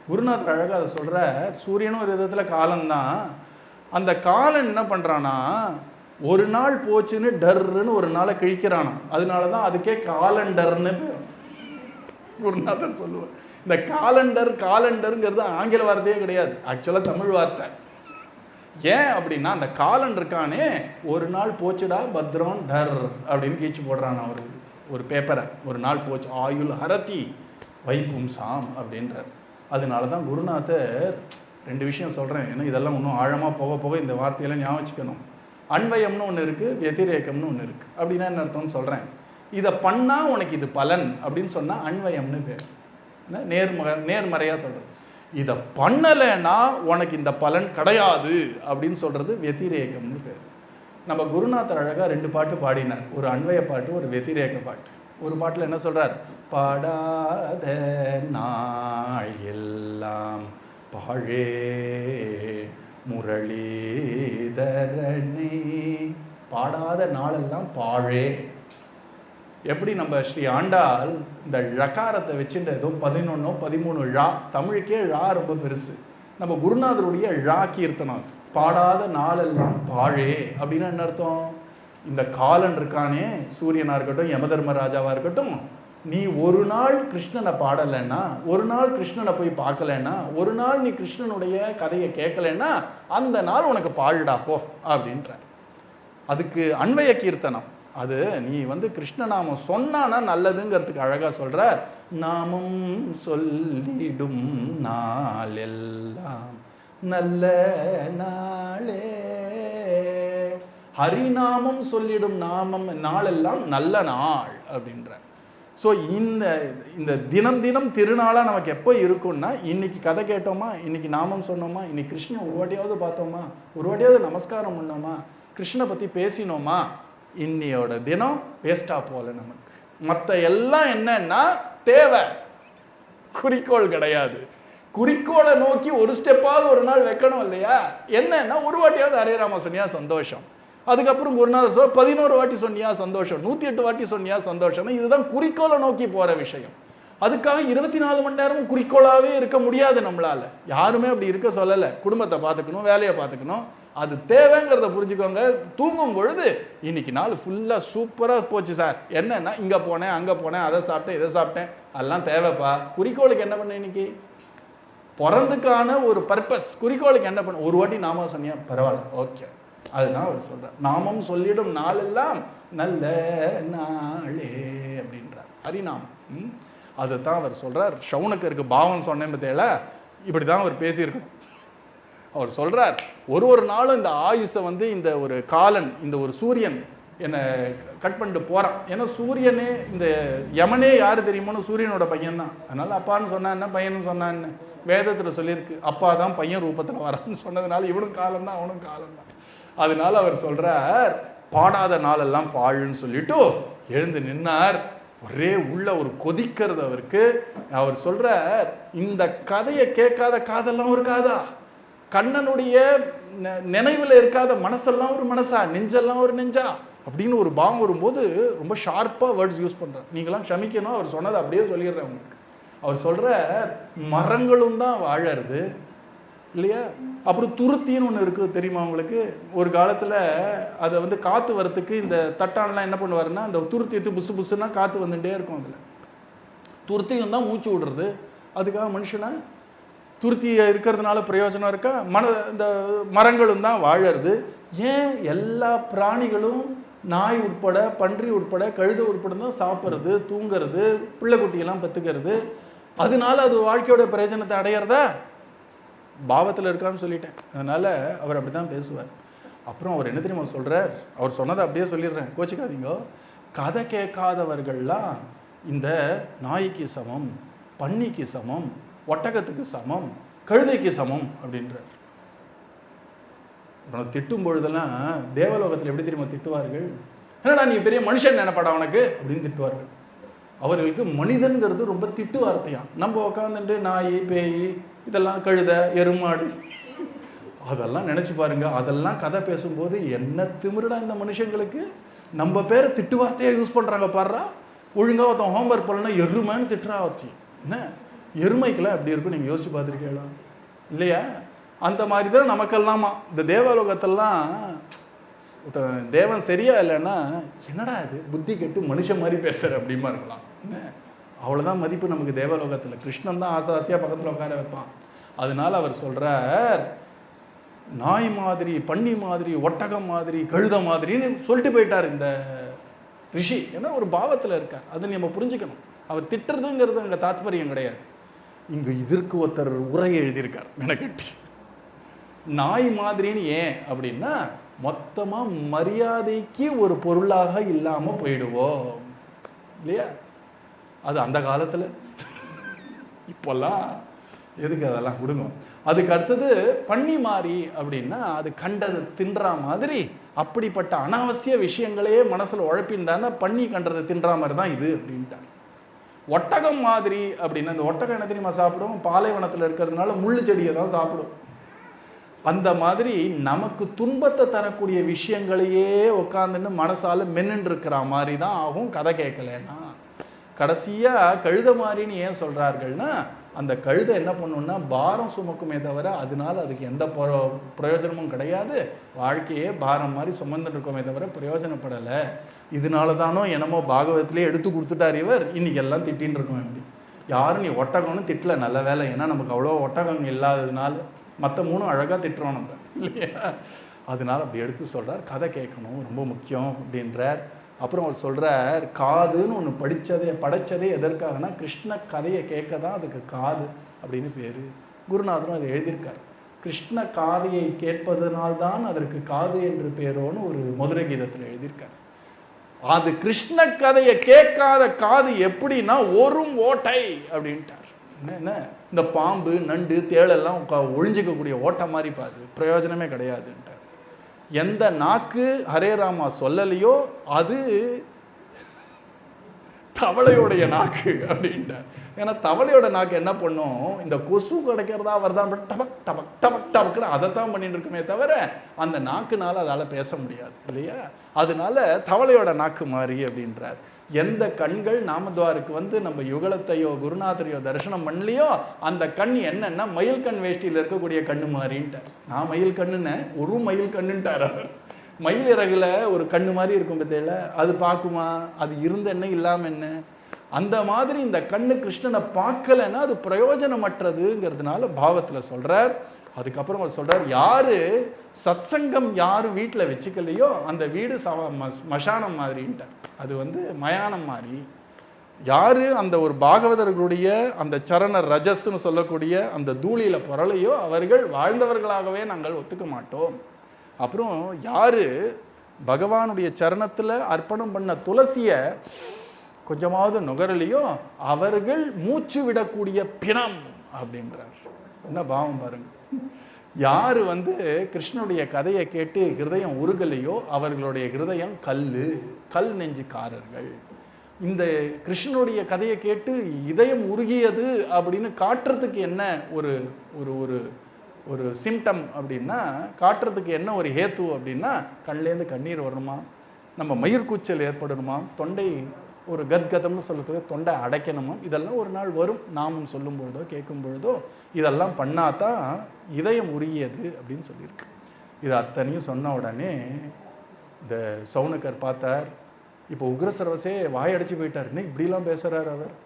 குருநாதர் அழகாக அதை சொல்கிற. சூரியனும் ஒரு விதத்தில் காலம்தான். அந்த காலம் என்ன பண்ணுறான்னா ஒரு நாள் போச்சுன்னு டர்ன்னு ஒரு நாளை கிழிக்கிறானா. அதனால தான் அதுக்கே காலண்டர்னு குருநாதர் சொல்லுவார். இந்த காலண்டருங்கிறது ஆங்கில வார்த்தையே கிடையாது, ஆக்சுவலாக தமிழ் வார்த்தை. ஏன் அப்படின்னா அந்த காலன் இருக்கானே, ஒரு நாள் போச்சுடா பத்ரம் டர் அப்படின்னு கீழ்ச்சி போடுறான் ஒரு பேப்பரை. ஒரு நாள் போச்சு, ஆயுள் ஹரதி வைப்பும்சாம் அப்படின்றார். அதனால தான் குருநாதர் ரெண்டு விஷயம் சொல்கிறேன். ஏன்னா இதெல்லாம் இன்னும் ஆழமாக போக போக இந்த வார்த்தையெல்லாம் ஞாபகம் வச்சுக்கணும். அன்வயம்னு ஒன்று இருக்குது, வத்திரேகம்னு ஒன்று இருக்குது. அப்படின்னா என்ன அர்த்தம்னு சொல்கிறேன். இதை பண்ணால் உனக்கு இது பலன் அப்படின்னு சொன்னால் அன்வயம்னு பேர். நேர்மறையாக சொல்கிறது. இதை பண்ணலைன்னா உனக்கு இந்த பலன் கிடையாது அப்படின்னு சொல்கிறது வத்திரேகம்னு பேர். நம்ம குருநாதர் அழகாக ரெண்டு பாட்டு பாடினார், ஒரு அன்வய பாட்டு, ஒரு வத்திரேக பாட்டு. ஒரு பாட்டில் என்ன சொல்கிறார், பாடாத நாள் எல்லாம் பாழே முரளிதரணி. பாடாத நாளெல்லாம் பாழே. எப்படி நம்ம ஸ்ரீ ஆண்டாள் இந்த ழகாரத்தை வச்சுட்டு ஏதோ 11 13 ழா, தமிழுக்கே ழா ரொம்ப பெருசு. நம்ம குருநாதருடைய ழா கீர்த்தனம். பாடாத நாளெல்லாம் பாழே அப்படின்னா என்ன அர்த்தம்? இந்த காலன் இருக்கானே, சூரியனாக இருக்கட்டும், யமதர்மராஜாவாக இருக்கட்டும், நீ ஒரு நாள் கிருஷ்ணனை பாடலைன்னா, ஒரு நாள் கிருஷ்ணனை போய் பார்க்கலன்னா, ஒரு நாள் நீ கிருஷ்ணனுடைய கதையை கேட்கலன்னா அந்த நாள் உனக்கு பாழுடா போ அப்படின்ற. அதுக்கு அன்வய கீர்த்தனம். அது நீ கிருஷ்ணநாமம் சொன்னானா நல்லதுங்கிறதுக்கு அழகாக சொல்கிறார். நாமம் சொல்லிடும் நாள் எல்லாம் நல்ல நாளே. ஹரிநாமம் சொல்லிடும் நாளெல்லாம் நல்ல நாள் அப்படின்ற. ஸோ இந்த தினம் தினம் திருநாளாக நமக்கு எப்போ இருக்கும்னா, இன்னைக்கு கதை கேட்டோமா, இன்னைக்கு நாமம் சொன்னோமா, இன்னைக்கு கிருஷ்ணன் ஒரு வாட்டியாவது பார்த்தோமா, ஒரு வாட்டியாவது நமஸ்காரம் பண்ணோமா, கிருஷ்ணனை பற்றி பேசினோமா, இன்னையோட தினம் வேஸ்ட்டாக போகல நமக்கு. மற்ற எல்லாம் என்னன்னா தேவை, குறிக்கோள் கிடையாது. குறிக்கோளை நோக்கி ஒரு ஸ்டெப்பாவது ஒரு நாள் வைக்கணும் இல்லையா. என்னன்னா ஒரு வாட்டியாவது ஹரே ராம சொன்னியா சந்தோஷம். அதுக்கப்புறம் குருநாதர் சொல்ல 11 வாட்டி சொன்னியா சந்தோஷம், 108 வாட்டி சொன்னியா சந்தோஷம். இதுதான் குறிக்கோளை நோக்கி போற விஷயம். அதுக்காக 24 மணி நேரமும் குறிக்கோளாவே இருக்க முடியாது நம்மளால. யாருமே அப்படி இருக்க சொல்லலை. குடும்பத்தை பார்த்துக்கணும், வேலையை பார்த்துக்கணும், அது தேவைங்கிறத புரிஞ்சுக்கோங்க. தூங்கும் பொழுது இன்னைக்கு நாள் ஃபுல்லாக சூப்பராக போச்சு சார், என்னன்னா இங்கே போனேன் அங்கே போனேன் அதை சாப்பிட்டேன் இதை சாப்பிட்டேன், அதெல்லாம் தேவைப்பா. குறிக்கோளுக்கு என்ன பண்ண இன்னைக்கு பிறந்துக்கான ஒரு பர்பஸ், குறிக்கோளுக்கு என்ன பண்ண. ஒரு வாட்டி நாமம் சொன்னியா பரவாயில்ல, ஓகே. அதுதான் அவர் சொல்றார், நாமம் சொல்லிடும் நாளெல்லாம் நல்ல நாளே அப்படின்றார். ஹரிநாமம். அதுதான் அவர் சொல்றார். ஷவுனக்கருக்கு பாவம் சொன்னேன் பார்த்தேல, இப்படி தான் அவர் பேசியிருக்கணும். அவர் சொல்றார், ஒரு நாளும் இந்த ஆயுஷை இந்த ஒரு காலன், இந்த ஒரு சூரியன் என்னை கட் பண்ணிட்டு போறான். ஏன்னா சூரியனே, இந்த யமனே யாரு தெரியுமோன்னு சூரியனோட பையன் தான். அதனால அப்பான்னு சொன்னா என்ன, பையன்னு சொன்னா என்ன, வேதத்தில் சொல்லியிருக்கு. அப்பா தான் பையன் ரூபத்தில் வரான்னு சொன்னதுனால இவனும் காலம் தான் அவனும் காலம் தான். அதனால அவர் சொல்றார், பாடாத நாளெல்லாம் பாழுன்னு சொல்லிட்டு எழுந்து நின்னார். ஒரே உள்ள ஒரு கொதிக்கிறது அவருக்கு. அவர் சொல்றார், இந்த கதையை கேட்காத காதெல்லாம் ஒரு காதா, கண்ணனுடைய நினைவில் இருக்காத மனசெல்லாம் ஒரு மனசா, நெஞ்செல்லாம் ஒரு நெஞ்சா அப்படின்னு ஒரு பாவம் வரும்போது ரொம்ப ஷார்ப்பாக வேர்ட்ஸ் யூஸ் பண்ணுறார். நீங்களாம் க்ஷமிக்கணும், அவர் சொன்னதை அப்படியே சொல்லிடுறேன் உங்களுக்கு. அவர் சொல்கிற மரங்களும் தான் வாழறது இல்லையா. அப்புறம் துருத்தின்னு ஒன்று இருக்குது தெரியுமா உங்களுக்கு. ஒரு காலத்தில் அதை காற்று வரத்துக்கு இந்த தட்டான்லாம் என்ன பண்ணுவாருன்னா, அந்த துருத்தி எடுத்து புசு புசுன்னா காற்று வந்துட்டே இருக்கும். அதில் துருத்தியும் தான் மூச்சு விடுறது. அதுக்காக மனுஷனை துருத்தி இருக்கிறதுனால பிரயோஜனம் இருக்கா? இந்த மரங்களும் தான் வாழறது. ஏன் எல்லா பிராணிகளும் நாய் உட்பட, பன்றி உட்பட, கழுதை உட்பட தான் சாப்பிட்றது, தூங்கிறது, பிள்ளைக்குட்டியெல்லாம் பெற்றுக்கிறது. அதனால அது வாழ்க்கையோட பிரயோஜனத்தை அடையிறதா? பாவத்தில் இருக்கான்னு சொல்லிட்டேன். அதனால அவர் அப்படி தான் பேசுவார். அப்புறம் அவர் என்ன தெரியுமா சொல்கிறார், அவர் சொன்னதை அப்படியே சொல்லிடுறேன், கோச்சிக்காதீங்க. கதை கேட்காதவர்கள்லாம் இந்த நாய்க்கு சமம், பன்னிக்கு சமம், ஒட்டகத்துக்கு சமம், கழுதைக்கு சமம் அப்படின்றார். திட்டும் பொழுதெல்லாம் தேவலோகத்தில் எப்படி தெரியுமா திட்டுவார்கள், என்னடா நீ பெரிய மனுஷன் நினைப்படா உனக்கு அப்படின்னு திட்டுவார்கள். அவர்களுக்கு மனிதன்கிறது ரொம்ப திட்டு வார்த்தையாம். நம்ம உட்காந்துட்டு நாய், பேய், இதெல்லாம் கழுதை, எருமாடு, அதெல்லாம் நினச்சி பாருங்க. அதெல்லாம் கதை பேசும்போது என்ன திமிருடா இந்த மனுஷங்களுக்கு, நம்ம பேரை திட்டு வார்த்தையாக யூஸ் பண்ணுறாங்க பாடுறா. ஒழுங்காக ஒருத்தன் ஹோம்ஒர்க் பண்ணலன்னா எருமைன்னு திட்டுறா வச்சு. என்ன எருமைக்கெல்லாம் எப்படி இருக்கும் நீங்கள் யோசிச்சு பார்த்துருக்கீங்களா இல்லையா? அந்த மாதிரி தான் நமக்கெல்லாமா. இந்த தேவலோகத்தெல்லாம் தேவன் சரியா இல்லைன்னா, என்னடா இது புத்தி கெட்டு மனுஷன் மாதிரி பேசுகிற அப்படிமா இருக்கலாம். என்ன அவ்வளோதான் மதிப்பு நமக்கு தேவலோகத்தில். கிருஷ்ணன் தான் ஆசை ஆசையாக பக்கத்தில் உட்கார வைப்பான். அதனால அவர் சொல்கிறார், நாய் மாதிரி, பன்னி மாதிரி, ஒட்டகம் மாதிரி, கழுத மாதிரின்னு சொல்லிட்டு போயிட்டார் இந்த ரிஷி. ஏன்னா ஒரு பாவத்தில் இருக்கார். அதை நம்ம புரிஞ்சுக்கணும். அவர் திட்டுறதுங்கிறது அங்கே தாத்பரியம் கிடையாது. இங்கே இதற்கு ஒருத்தர் உரை எழுதியிருக்கார் மெனக்கட்டி. நாய் மாதிரின்னு ஏன் அப்படின்னா, மொத்தமாக மரியாதைக்கு ஒரு பொருளாக இல்லாமல் போயிடுவோம் இல்லையா? அது அந்த காலத்தில். இப்போல்லாம் எதுக்கு அதெல்லாம் விடுங்க. அதுக்கு அடுத்தது பன்னி மாறி அப்படின்னா, அது கண்டதை தின்றா மாதிரி, அப்படிப்பட்ட அனாவசிய விஷயங்களையே மனசில் உழப்பின்றான பன்னி கண்டதை தின்றா மாதிரி தான் இது அப்படின்ட்டாங்க. ஒட்டகம் மாதிரி அப்படின்னா, இந்த ஒட்டகம் என்ன தெரியுமா சாப்பிடும், பாலைவனத்தில் இருக்கிறதுனால முள்ளு செடியை தான் சாப்பிடும். அந்த மாதிரி நமக்கு துன்பத்தை தரக்கூடிய விஷயங்களையே உட்காந்துன்னு மனசால மென்னுன்னு இருக்கிற மாதிரி தான் ஆகும் கதை கேட்கலன்னா. கடைசியாக கழுத மாதிரின்னு ஏன் சொல்கிறார்கள்னா, அந்த கழுதை என்ன பண்ணுன்னா பாரம் சுமக்குமே தவிர அதனால அதுக்கு எந்த பிரயோஜனமும் கிடையாது. வாழ்க்கையே பாரம் மாதிரி சுமந்துட்டு இருக்கோமே தவிர பிரயோஜனப்படலை. இதனால தானோ என்னமோ பாகவத்திலே எடுத்து கொடுத்துட்டார் இவர், இன்னைக்கு எல்லாம் திட்டின்னு இருக்கோம். எப்படி யாரும் நீ ஒட்டகம்னு திட்டல, நல்ல வேலை. ஏன்னா நமக்கு அவ்வளோ ஒட்டகம் இல்லாததுனால மற்ற மூணும் அழகாக திட்டுறோம் நம்ம இல்லையா? அதனால அப்படி எடுத்து சொல்கிறார், கதை கேட்கணும் ரொம்ப முக்கியம் அப்படின்றார். அப்புறம் அவர் சொல்கிறார், காதுன்னு ஒன்று படைச்சதே எதற்காகனா கிருஷ்ண கதையை கேட்க தான் அதுக்கு காது அப்படின்னு பேர். குருநாதரும் அதை எழுதியிருக்கார். கிருஷ்ண காதையை கேட்பதனால்தான் அதற்கு காது என்று பேரோன்னு ஒரு மதுரை கீதத்தில் எழுதியிருக்கார். அது கிருஷ்ண கதையை கேட்காத காது எப்படின்னா ஒரு ஓட்டை அப்படின்ட்டார். என்ன இந்த பாம்பு, நண்டு, தேளெல்லாம் ஒழிஞ்சிக்கக்கூடிய ஓட்டை மாதிரி பாது, பிரயோஜனமே கிடையாதுன்ட்டார். எந்த நாக்கு ஹரே ராமா சொல்லலையோ அது தவளையோடைய நாக்கு அப்படின்ட்டார். ஏன்னா தவளையோட நாக்கு என்ன பண்ணும், இந்த கொசு கிடைக்கிறதா வருதா டபக் டபக் டபக் டபக்குன்னு அதை தான் பண்ணிட்டு இருக்குமே தவிர அந்த நாக்குனால அதால் பேச முடியாது இல்லையா. அதனால தவளையோட நாக்கு மாதிரி அப்படின்றார். எந்த கண்கள் நாமத்வாருக்கு வந்து நம்ம யுகலத்தையோ குருநாதரையோ தரிசனம் பண்ணலையோ அந்த கண் என்னன்னா மயில் கண் வேஷ்டியில் இருக்கக்கூடிய கண்ணு மாதிரின்ட்டார். நான் மயில் கண்ணுன்னு ஒரு மயில் கண்ணுன்ட்டார் அவர். மயில் இறகுல ஒரு கண்ணு மாதிரி இருக்கும் பத்தியில, அது பார்க்குமா, அது இருந்த என்ன இல்லாமல் என்ன, அந்த மாதிரி இந்த கண்ணு கிருஷ்ணனை பார்க்கலைன்னா அது பிரயோஜனமற்றதுங்கிறதுனால பாவத்தில் சொல்கிறார். அதுக்கப்புறம் அவர் சொல்கிறார், யார் சத்சங்கம் யாரும் வீட்டில் வச்சுக்கலையோ அந்த வீடு மசானம் மாதிரின்ட்டார். அது வந்து மயானம் மாதிரி. யார் அந்த ஒரு பாகவதர்களுடைய அந்த சரண ரஜஸ்ன்னு சொல்லக்கூடிய அந்த தூளியில் புரளையோ அவர்கள் வாழ்ந்தவர்களாகவே நாங்கள் ஒத்துக்க மாட்டோம். அப்புறம் யார் பகவானுடைய சரணத்தில் அர்ப்பணம் பண்ண துளசியை கொஞ்சமாவது நுகரலையோ அவர்கள் மூச்சு விடக்கூடிய பிணம் அப்படின்றார். என்ன பாவம் பாருங்க. யார் வந்து கிருஷ்ணனுடைய கதையை கேட்டு ஹிருதயம் உருகலையோ அவர்களுடைய ஹிருதயம் கல் நெஞ்சுக்காரர்கள். இந்த கிருஷ்ணனுடைய கதையை கேட்டு இதயம் உருகியது அப்படின்னு காட்டுறதுக்கு என்ன ஒரு ஒரு ஒரு ஒரு சிம்டம் அப்படின்னா, காட்டுறதுக்கு என்ன ஒரு ஹேத்து அப்படின்னா, கண்லேருந்து கண்ணீர் வரணுமா, நம்ம மயிர்கூச்சல் ஏற்படணுமா, தொண்டை ஒரு கத்கதம்னு சொல்லக்கூடிய தொண்டை அடைக்கணுமா, இதெல்லாம் ஒரு நாள் வரும். நாமும் சொல்லும் பொழுதோ கேட்கும் பொழுதோ இதெல்லாம் பண்ணாதான் இதயம் உருகியது அப்படின்னு சொல்லியிருக்கு. இது அத்தனையும் சொன்ன உடனே இந்த சவுனகர் பார்த்தார். இப்போ உக்ரசர்வசே வாயடைச்சு போயிட்டார். என்ன இப்படிலாம் பேசுகிறார் அவர்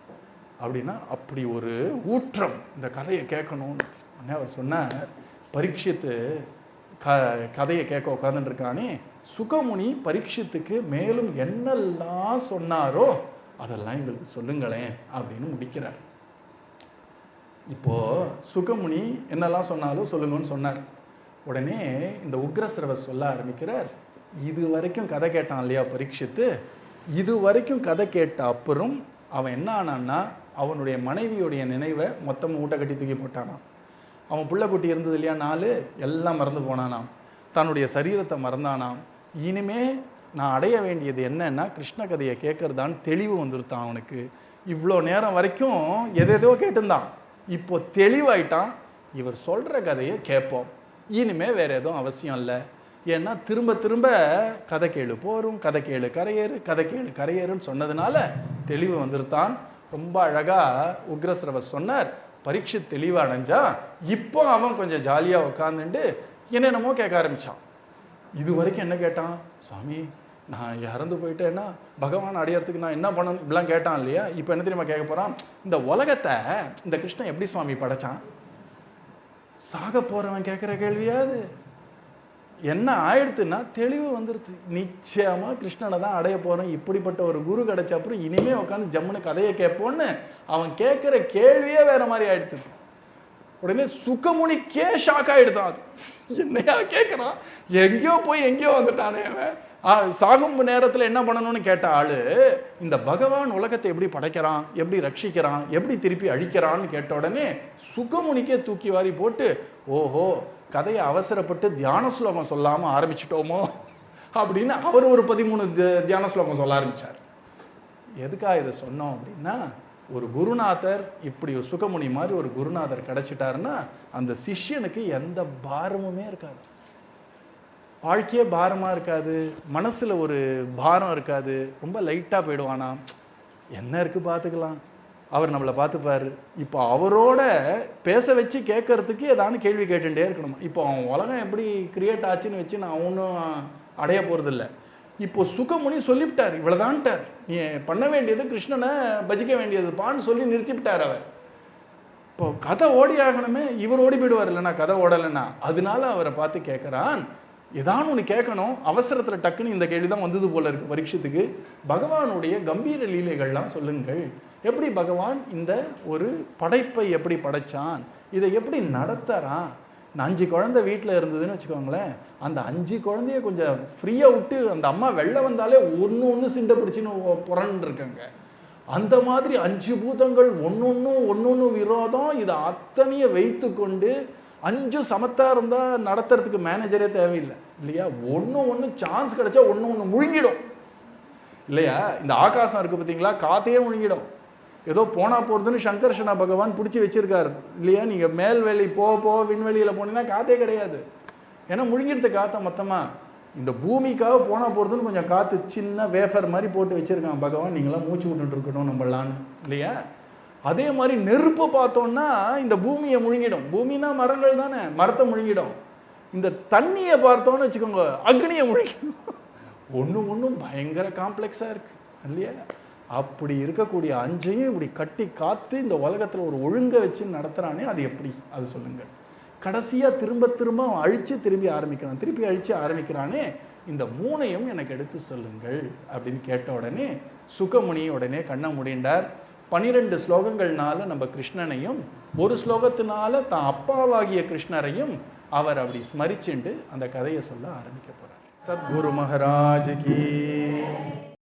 அப்படின்னா, அப்படி ஒரு ஊற்றம் இந்த கதையை கேட்கணும்னு அவர் சொன்னார். பரீட்சித்து கதையை கேட்க உட்காந்துருக்கானே, சுகமுனி பரீட்சித்துக்கு மேலும் என்னெல்லாம் சொன்னாரோ அதெல்லாம் எங்களுக்கு சொல்லுங்களேன் அப்படின்னு முடிக்கிறார். இப்போ சுகமுனி என்னெல்லாம் சொன்னாலும் சொல்லுங்கன்னு சொன்னார். உடனே இந்த உக்ரஸ்ரவஸ் சொல்ல ஆரம்பிக்கிறார், இது வரைக்கும் கதை கேட்டான் இல்லையா பரீட்சித்து, இது வரைக்கும் கதை கேட்ட அப்புறம் அவன் என்ன ஆனான்னா அவனுடைய மனைவியுடைய நினைவை மொத்தம் மூட்டை கட்டி தூக்கி போட்டானான். அவன் பிள்ளைக்குட்டி இருந்தது இல்லையா 4, எல்லாம் மறந்து போனானாம். தன்னுடைய சரீரத்தை மறந்தானாம். இனிமே நான் அடைய வேண்டியது என்னன்னா கிருஷ்ண கதையை கேட்கறதான்னு தெளிவு வந்துருத்தான் அவனுக்கு. இவ்வளோ நேரம் வரைக்கும் எதேதோ கேட்டுருந்தான், இப்போ தெளிவாயிட்டான். இவர் சொல்கிற கதையை கேட்போம், இனிமே வேற எதுவும் அவசியம் இல்லை. ஏன்னா திரும்ப திரும்ப கதை கேளு போரும், கதை கேளு கரையேறு, கதை கேளு கரையேறுன்னு சொன்னதுனால தெளிவு வந்துருத்தான். ரொம்ப அழகாக உக்ரஸ்ரவஸ் சொன்னார். பரீட்சை தெளிவாக அடைஞ்சா இப்போ அவன் கொஞ்சம் ஜாலியாக உட்காந்துட்டு என்னென்னமோ கேட்க ஆரம்பித்தான். இது வரைக்கும் என்ன கேட்டான், சுவாமி நான் இறந்து போயிட்டேன்னா பகவான் அடையறதுக்கு நான் என்ன பண்ணணும் இப்படிலாம் கேட்டான் இல்லையா. இப்போ என்ன தெரியுமா கேட்க போகிறான், இந்த உலகத்தை இந்த கிருஷ்ணன் எப்படி சுவாமி படைச்சான். சாக போகிறவன் கேட்குற கேள்வியாது. என்ன ஆயிடுத்துன்னா தெளிவு வந்துடுது. நிச்சயமாக கிருஷ்ணனை தான் அடைய போகிறோம், இப்படிப்பட்ட ஒரு குரு கிடைச்ச அப்புறம் இனிமேல் உட்காந்து ஜம்முன்னு கதையை கேட்போன்னு அவன் கேட்குற கேள்வியே வேற மாதிரி ஆயிடுத்து. உடனே சுகமுனிக்கே ஷாக் ஆகிடுதான். அது என்னையா கேட்குறான், எங்கேயோ போய் எங்கேயோ வந்துட்டானே அவன். சாகும் நேரத்தில் என்ன பண்ணணும்னு கேட்ட ஆள் இந்த பகவான் உலகத்தை எப்படி படைக்கிறான், எப்படி ரட்சிக்கிறான், எப்படி திருப்பி அழிக்கிறான்னு கேட்ட உடனே சுகமுனிக்கே தூக்கி வாரி போட்டு, ஓஹோ கதையை அவசரப்பட்டு தியான ஸ்லோகம் சொல்லாமல் ஆரம்பிச்சிட்டோமோ அப்படின்னு அவர் ஒரு 13 தியான ஸ்லோகம் சொல்ல ஆரம்பித்தார். எதுக்காக இதை சொன்னோம் அப்படின்னா, ஒரு குருநாதர் இப்படி ஒரு சுகமுனி மாதிரி ஒரு குருநாதர் கிடச்சிட்டாருன்னா அந்த சிஷ்யனுக்கு எந்த பாரமுமே இருக்காது, வாழ்க்கையே பாரமாக இருக்காது, மனசில் ஒரு பாரம் இருக்காது, ரொம்ப லைட்டாக போயிடுவானா. என்ன இருக்குது பார்த்துக்கலாம், அவர் நம்மளை பார்த்துப்பார். இப்போ அவரோட பேச வச்சு கேட்கறதுக்கு ஏதானு கேள்வி கேட்டுட்டே இருக்கணும். இப்போ அவன் உலகம் எப்படி கிரியேட் ஆச்சுன்னு வச்சு நான் ஒன்றும் அடைய போகிறதில்ல. இப்போ சுகமுனி சொல்லிவிட்டார், இவ்வளோதான்ட்டார், நீ பண்ண வேண்டியது கிருஷ்ணனை பஜிக்க வேண்டியதுப்பான்னு சொல்லி நிறுத்திவிட்டார் அவர். இப்போ கதை ஓடி ஆகணுமே, இவர் ஓடி போயிடுவார் இல்லைண்ணா கதை ஓடலைன்னா. அதனால அவரை பார்த்து கேட்குறான், ஏதானு ஒன்று கேட்கணும், அவசரத்தில் டக்குன்னு இந்த கேள்வி தான் வந்தது போல இருக்குது பரீட்சத்துக்கு. பகவானுடைய கம்பீர லீலைகள்லாம் சொல்லுங்கள், எப்படி பகவான் இந்த ஒரு படைப்பை எப்படி படைச்சான், இதை எப்படி நடத்துகிறான். 5 குழந்தை வீட்டில் இருந்ததுன்னு வச்சுக்கோங்களேன், அந்த 5 குழந்தைய கொஞ்சம் ஃப்ரீயாக விட்டு அந்த அம்மா வெளில வந்தாலே ஒன்று சிண்டை பிடிச்சின்னு புறன்னு இருக்காங்க. அந்த மாதிரி 5 பூதங்கள் ஒன்று விரோதம், இதை அத்தனையை வைத்து கொண்டு 5 சமத்தா இருந்தால் நடத்துறதுக்கு மேனேஜரே தேவையில்லை இல்லையா. ஒன்று சான்ஸ் கிடைச்சா ஒன்று முழுங்கிடும். இல்லையா? இந்த ஆகாசம் இருக்குது பார்த்தீங்களா, காத்தையே முழுங்கிடும். ஏதோ போனால் போகிறதுன்னு சங்கர்ஷனா பகவான் பிடிச்சி வச்சிருக்காரு இல்லையா? நீங்கள் மேல்வெளி போக விண்வெளியில் போனீங்கன்னா காற்றே கிடையாது. ஏன்னா முழுங்கிடுது காற்றை மொத்தமாக. இந்த பூமிக்காக போனால் போகிறதுன்னு கொஞ்சம் காற்று சின்ன வேஃபர் மாதிரி போட்டு வச்சுருக்கான் பகவான், நீங்களாம் மூச்சு விட்டுட்டு இருக்கணும் நம்மளான்னு இல்லையா? அதே மாதிரி நெருப்பு பார்த்தோன்னா இந்த பூமியை முழுங்கிடும். பூமினா மரங்கள் தானே, மரத்தை முழுங்கிடும். இந்த தண்ணியை பார்த்தோன்னு வச்சுக்கோங்க, அக்னியை முழுங்கிடும். ஒன்றும் பயங்கர காம்ப்ளெக்ஸாக இருக்குது இல்லையா? அப்படி இருக்கக்கூடிய அஞ்சையும் இப்படி கட்டி காத்து இந்த உலகத்தில் ஒரு ஒழுங்கை வச்சு நடத்துகிறானே, அது எப்படி? அது சொல்லுங்கள். கடைசியாக திரும்ப அவன் அழித்து திருப்பி அழித்து ஆரம்பிக்கிறானே, இந்த மூணையும் எனக்கு எடுத்து சொல்லுங்கள் அப்படின்னு கேட்ட உடனே சுகமுனி உடனே கண்ணை மூடிண்டார். 12 ஸ்லோகங்கள்னால நம்ம கிருஷ்ணனையும், ஒரு ஸ்லோகத்தினால தான் அப்பாவாகிய கிருஷ்ணரையும் அவர் அப்படி ஸ்மரிச்சுண்டு அந்த கதையை சொல்ல ஆரம்பிக்க போகிறார். சத்குரு மகாராஜ் கி